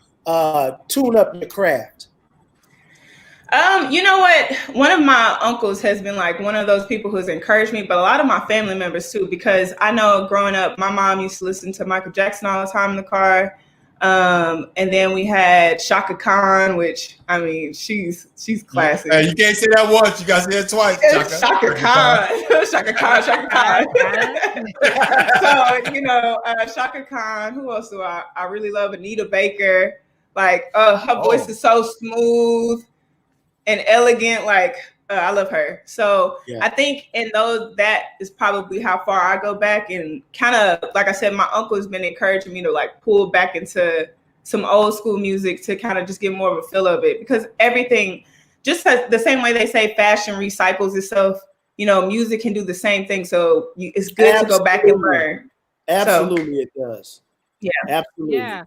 tune up your craft? You know what? One of my uncles has been like one of those people who's encouraged me, but a lot of my family members too, because I know growing up, my mom used to listen to Michael Jackson all the time in the car. And then we had Shaka Khan, which I mean, she's classic. Hey, you can't say that once; you gotta say it twice. Shaka Khan, Shaka Khan, Shaka Khan. So Shaka Khan. Who else do I really love? Anita Baker. Like, her voice is so smooth and elegant. Like, I love her. So I think that is probably how far I go back, and kind of, like I said, my uncle has been encouraging me to like pull back into some old school music to kind of just get more of a feel of it, because everything, just the same way they say fashion recycles itself, music can do the same thing. So it's good to go back and learn. Absolutely, it does. Yeah, absolutely. Yeah.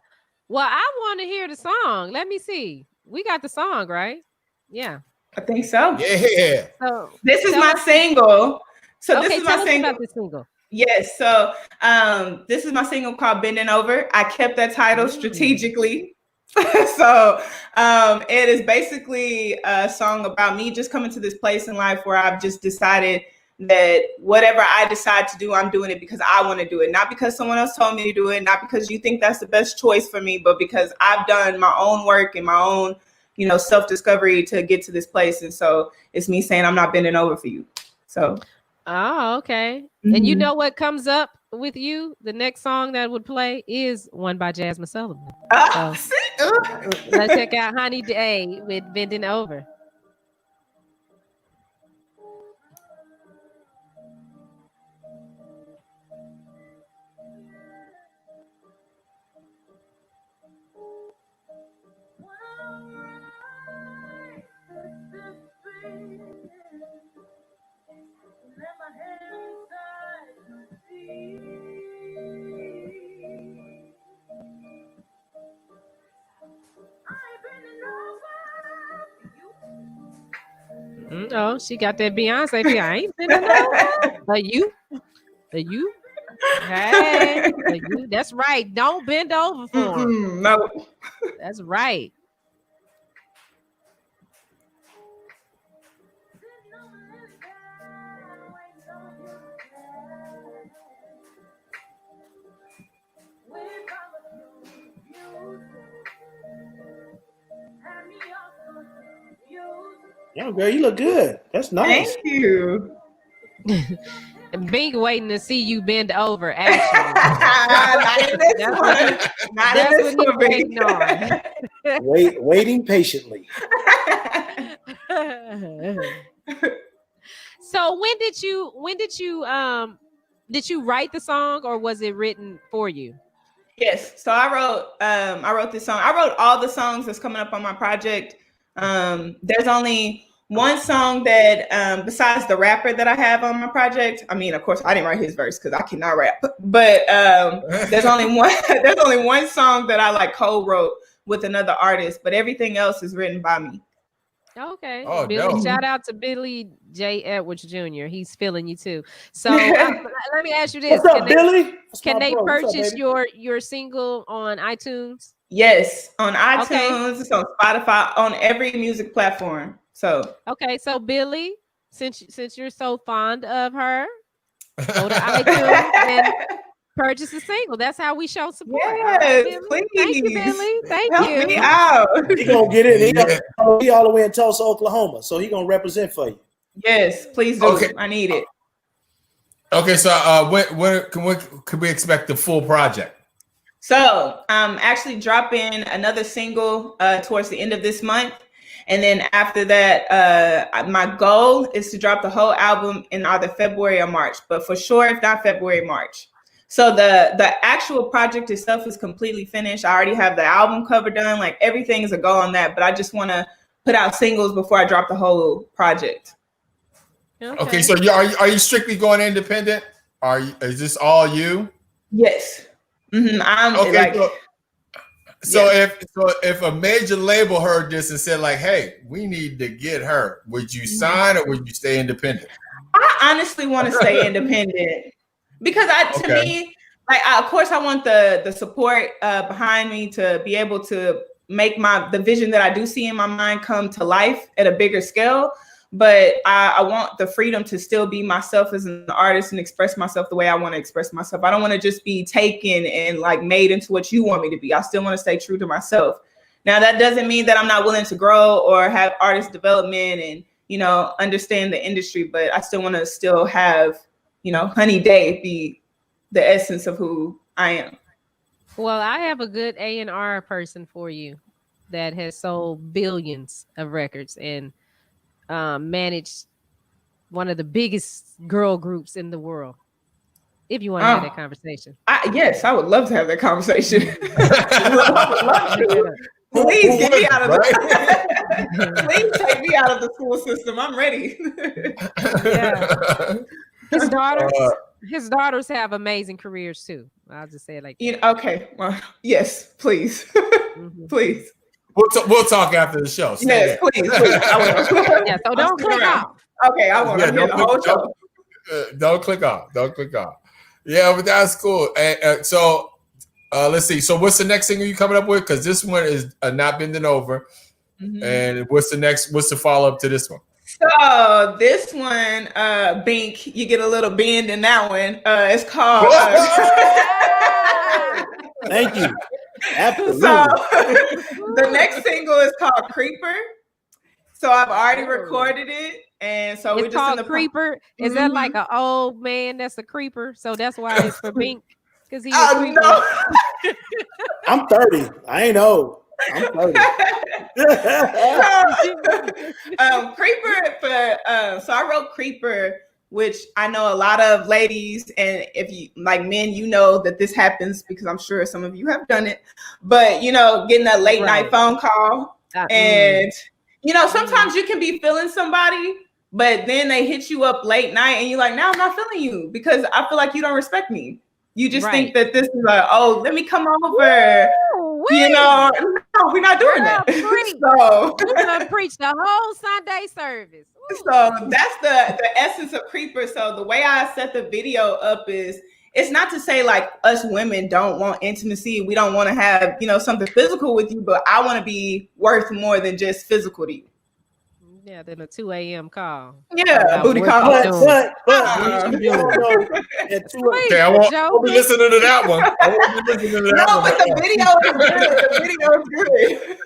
Well, I want to hear the song. Let me see. We got the song, right? Yeah. I think so. Yeah. So this is my single. So okay, this is my single. About the single. Yes. So this is my single called Bending Over. I kept that title strategically. So it is basically a song about me just coming to this place in life where I've just decided that whatever I decide to do, I'm doing it because I want to do it. Not because someone else told me to do it, not because you think that's the best choice for me, but because I've done my own work and my own self-discovery to get to this place. And so it's me saying I'm not bending over for you. So. Oh, okay. And you know what comes up with you? The next song that would play is one by Jasmine Sullivan. So let's check out Honey Day with Bending Over. Oh, she got that Beyonce feel. I ain't bending over. But you. Hey, you. That's right. Don't bend over for him. No. That's right. Yeah, girl, you look good. That's nice. Thank you. Bink waiting to see you bend over, actually. Not in this one. Not in this one. Waiting patiently. So when did you write the song, or was it written for you? Yes. So I wrote this song. I wrote all the songs that's coming up on my project. There's only one song that, besides the rapper that I have on my project, I mean, of course, I didn't write his verse because I cannot rap. But there's only one song that I like co-wrote with another artist. But everything else is written by me. Okay. Oh, Billy, no. Shout out to Billy J. Edwards Jr. He's feeling you too. So let me ask you this: What's up, Billy? Can they purchase your single on iTunes? Yes, on iTunes, it's on Spotify, on every music platform. So so Billy, since you're so fond of her, go to iTunes and purchase a single. That's how we show support. Yes, please. Thank you, Billy. Thank Help you. me out. He gonna get it. He all the way in Tulsa, Oklahoma, so he gonna represent for you. Yes, please do. Okay. I need it. Okay, so when can we expect the full project? So I'm actually dropping another single towards the end of this month. And then after that, my goal is to drop the whole album in either February or March, but for sure, if not February, March. So the actual project itself is completely finished. I already have the album cover done. Like everything is a go on that, but I just want to put out singles before I drop the whole project. Okay, so are you strictly going independent? Is this all you? Yes. Mm-hmm. I'm okay. Like, if a major label heard this and said like, "Hey, we need to get her," would you sign or would you stay independent? I honestly want to stay independent because to me, like, of course, I want the support behind me to be able to make the vision that I do see in my mind come to life at a bigger scale. But I want the freedom to still be myself as an artist and express myself the way I want to express myself. I don't want to just be taken and like made into what you want me to be. I still want to stay true to myself. Now, that doesn't mean that I'm not willing to grow or have artist development and, understand the industry, but I still want to still have, Honey Day be the essence of who I am. Well, I have a good A&R person for you that has sold billions of records and managed one of the biggest girl groups in the world. If you want to have that conversation. Yes, I would love to have that conversation. Please get me out of the please take me out of the school system. I'm ready. Yeah. His daughters have amazing careers too. I'll just say it like that. Okay. Well, yes, please. Please. We'll talk after the show. Yes, please. Yeah, so don't click off. Okay, I want to hear the whole show. Don't click off. Don't click off. Yeah, but that's cool. So let's see. So what's the next single you coming up with? Because this one is Not Bending Over. Mm-hmm. And what's the follow-up to this one? So this one, Bink, you get a little bend in that one. It's called Thank you. Absolutely. So the next single is called Creeper. So I've already recorded it. And so it's we're called Creeper. Is that like an old man that's a creeper? So that's why it's for Bink. Because he's a creeper. No. I'm 30. I ain't old. I'm 30. Creeper so I wrote Creeper, which I know a lot of ladies, and if you like men, that this happens because I'm sure some of you have done it. But getting a late night phone call, and sometimes you can be feeling somebody, but then they hit you up late night, and you're like, "Now I'm not feeling you because I feel like you don't respect me." You just think that this is like, "Oh, let me come over." No, we're not doing that. So we're gonna preach the whole Sunday service. Ooh. So that's the essence of Creeper. So the way I set the video up is, it's not to say like us women don't want intimacy. We don't want to have, something physical with you, but I want to be worth more than just physical to you. Yeah, than a 2 a.m. call. Yeah, booty call. But okay, I won't be listening to that one. No, but the video is good. The video is good.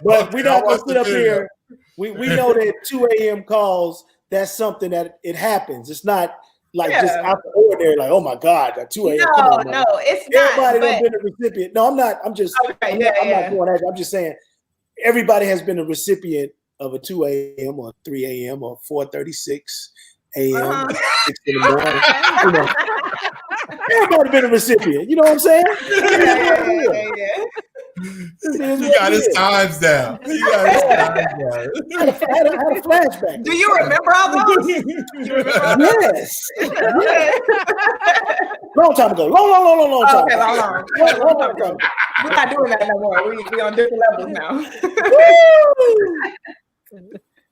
But we're not gonna sit up here. We know that 2 a.m. calls, that's something that it happens. It's not like just out the ordinary, like, oh my God, at 2 a.m. No, it's not. Everybody has been a recipient. No, I'm not. I'm just I'm not going at you. I'm just saying everybody has been a recipient of a 2 a.m. or 3 a.m. or 4:36 a.m. 6 in the morning. Everybody been a recipient. You know what I'm saying? Yeah. You got his times down. I had a flashback. Do you remember all those? Yes. Long time ago. Long time ago. Long time. We're not doing that no more. We on different levels now.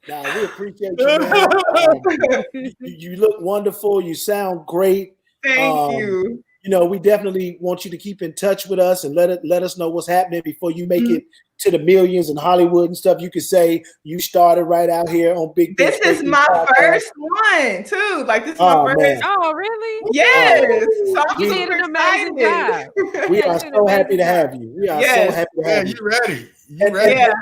Nah, we appreciate you, man. You look wonderful. You sound great. Thank you. We definitely want you to keep in touch with us and let us know what's happening before you make it to the millions in Hollywood and stuff. You could say you started right out here on Big Bink. This is my first one too. Like this is my first. Man. Oh, really? Yes. So I'm you did an amazing job. We are so happy to have you. We are so happy to have you. You ready? You ready? Yeah.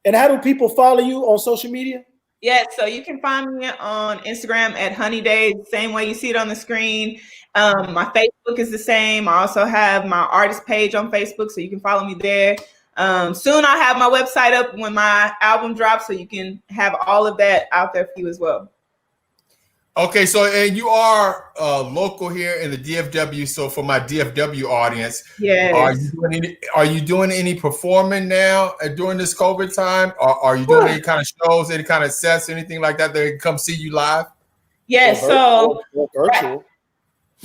And how do people follow you on social media? Yeah, so you can find me on Instagram at Honey Day, same way you see it on the screen. My Facebook is the same. I also have my artist page on Facebook, so you can follow me there. Soon I'll have my website up when my album drops, so you can have all of that out there for you as well. Okay, so and you are local here in the DFW. So for my DFW audience, yes, are you doing any performing now during this COVID time? Or are you doing any kind of shows, any kind of sets, anything like that? They can come see you live. Yes, so virtual.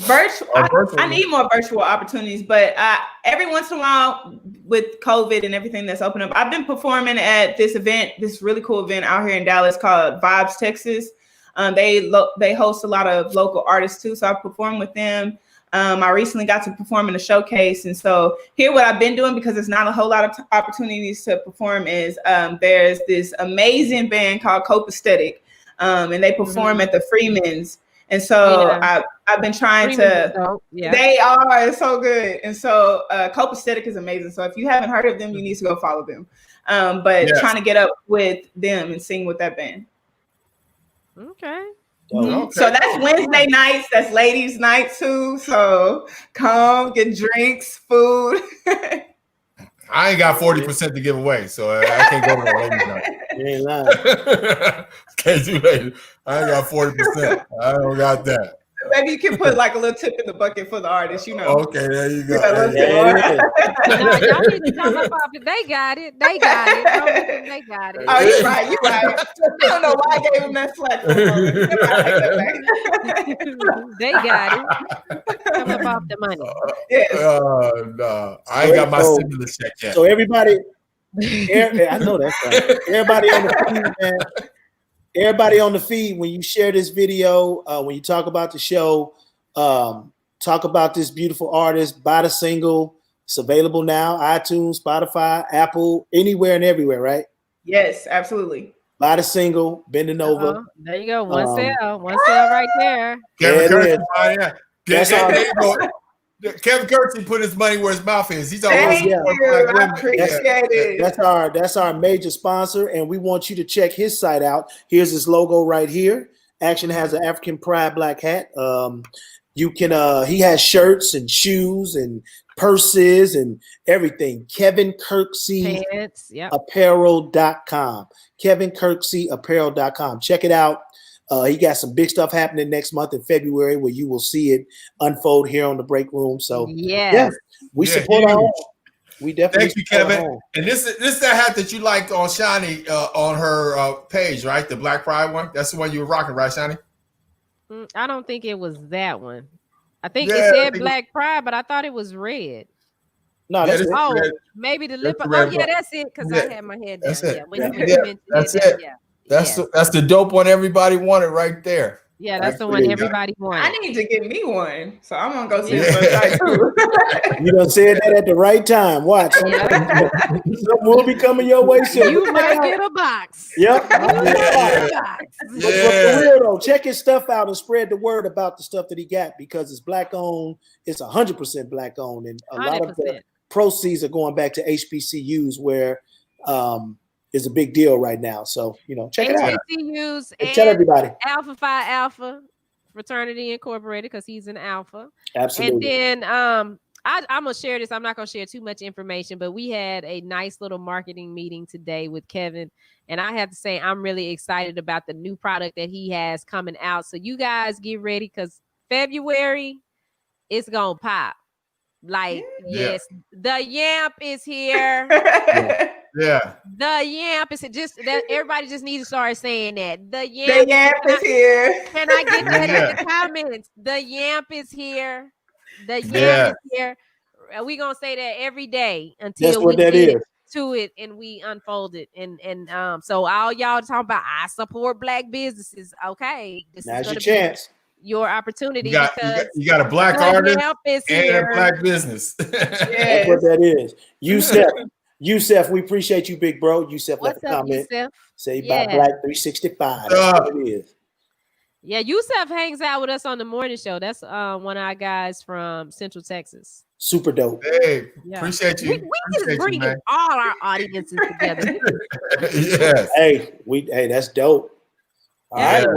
I need more virtual opportunities, but every once in a while with COVID and everything that's open up, I've been performing at this event, this really cool event out here in Dallas called Vibes Texas. They host a lot of local artists too, so I perform with them. I recently got to perform in a showcase, and so here what I've been doing, because there's not a whole lot of opportunities to perform, is there's this amazing band called Copaesthetic, and they perform at the Freeman's. And so I've been trying to. They are so good, and so Copaesthetic is amazing. So if you haven't heard of them, you need to go follow them. But trying to get up with them and sing with that band. Okay. Okay. So that's Wednesday nights. That's ladies' night too. So come get drinks, food. I ain't got 40% to give away, so I can't go to the ladies' night. You ain't lying. Can't do ladies. I ain't got 40%. I don't got that. Maybe you can put like a little tip in the bucket for the artist, you know. Okay, there you go. Y'all need to come up off it. They got it. They got it. They got it. Oh, you're right. You're right. I don't know why I gave him that slack. They got it. Come up off the money. Yes. No, I ain't got my stimulus check yet. So everybody, I know that's right. Everybody on the feed, man. Everybody on the feed, when you share this video, when you talk about the show, talk about this beautiful artist, buy the single. It's available now, iTunes, Spotify, Apple, anywhere and everywhere, right? Yes, absolutely. Buy the single, Bending Over. There you go. One sale right there. Kevin Curtsy, there you go. Kevin Curtsy put his money where his mouth is. He's always I appreciate it. That's our major sponsor, and we want you to check his site out. Here's his logo right here. Action has an African Pride black hat. You can he has shirts and shoes and purses and everything. Kevin Kirksey apparel.com. Kevin Kirksey apparel.com. Check it out. He got some big stuff happening next month in February where you will see it unfold here on the break room. So we support our own. We definitely thank you, Kevin. And this is the hat that you liked on Shani on her page, right? The Black Pride one. That's the one you were rocking, right, Shani? I don't think it was that one. I think it said Black Pride, but I thought it was red. No, that's maybe the lip. Oh, yeah, that's it. Because I had my head down. That's it. That's it. That's the dope one everybody wanted right there. Yeah, that's the one everybody wanted. I need to get me one, so I'm gonna go see the website too. You done said that at the right time. Watch, something will be coming your way soon. You might get a box. Yep. But for real though, check his stuff out and spread the word about the stuff that he got, because it's black owned. It's 100% black owned, and a 100%. Lot of the proceeds are going back to HBCUs, where is a big deal right now. So, check it out. HBCUs and tell everybody. Alpha Phi Alpha Fraternity Incorporated, because he's an Alpha. Absolutely. And then I'm going to share this. I'm not going to share too much information, but we had a nice little marketing meeting today with Kevin. And I have to say, I'm really excited about the new product that he has coming out. So you guys get ready, because February, it's going to pop. Yes, the Yamp is here. The Yamp is just that everybody just needs to start saying that. The Yamp is here. Can I get that in the comments? The Yamp is here. The Yamp is here. We're gonna say that every day until we get to it and we unfold it. And so all y'all talking about I support black businesses. Okay, this now's is your chance. Your opportunity. You got a black artist and a black business. That's what that is. Yusef, we appreciate you, big bro. Yusef left a comment. Yusef? Say by Black 365. That's what it is. Yeah, Yusef hangs out with us on the morning show. That's one of our guys from Central Texas. Super dope. Hey, appreciate you. We just bringing all our audiences together. Yes. Hey, that's dope. All right.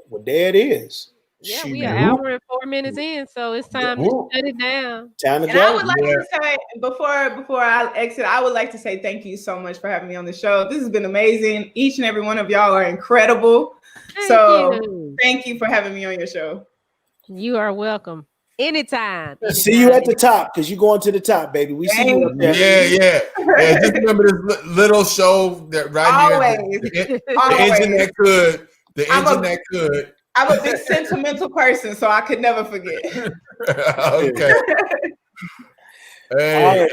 Well, there it is. Yeah, we are an hour and 4 minutes in, so it's time to shut it down. Time to and go. I would like to say before I exit, I would like to say thank you so much for having me on the show. This has been amazing. Each and every one of y'all are incredible. Thank you for having me on your show. You are welcome. Anytime. See you at the top because you're going to the top, baby. We see you up there. Yeah. Just remember this little show that right here. The engine that could. The engine that could. I'm a big sentimental person, so I could never forget. Okay. Hey,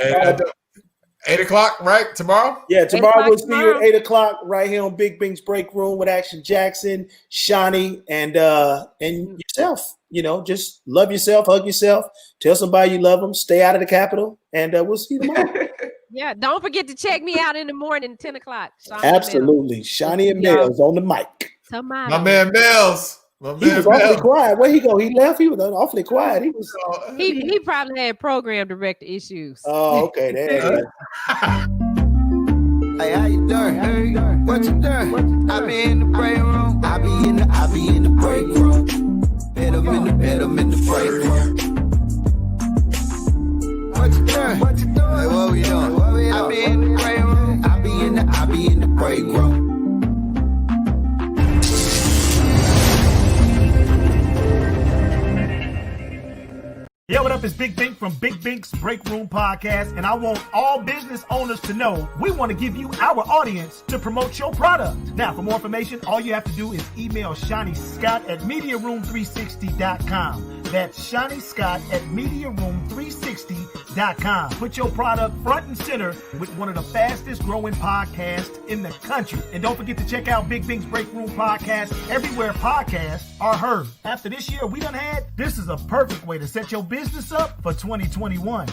8 o'clock, right? Tomorrow? Yeah, tomorrow we'll see you at 8 o'clock right here on Big Bink's Break Room with Action Jackson, Shawnee, and yourself. You know, just love yourself, hug yourself, tell somebody you love them, stay out of the Capitol, and we'll see you tomorrow. Yeah, don't forget to check me out in the morning, 10 o'clock. Absolutely. Shawnee and Mills on the mic. My man Mills. He was awfully quiet. Where he go? He left. He was awfully quiet. He was. He probably had program director issues. Oh, okay. There. Hey, how you doing? Hey, what you doing? I be in the break room. I be in the break room. Bed up in the break room. What you doing? Hey, what we doing? I be in the break room. I be in the break room. Yo, what up? It's Big Bink from Big Bink's Break Room Podcast, and I want all business owners to know we want to give you our audience to promote your product. Now, for more information, all you have to do is email Shawnee Scott at MediaRoom360.com. That's Shawnee Scott at MediaRoom360.com. Put your product front and center with one of the fastest growing podcasts in the country. And don't forget to check out Big Bink's Break Room Podcast everywhere podcasts are heard. After this year we done had, this is a perfect way to set your business up for 2021.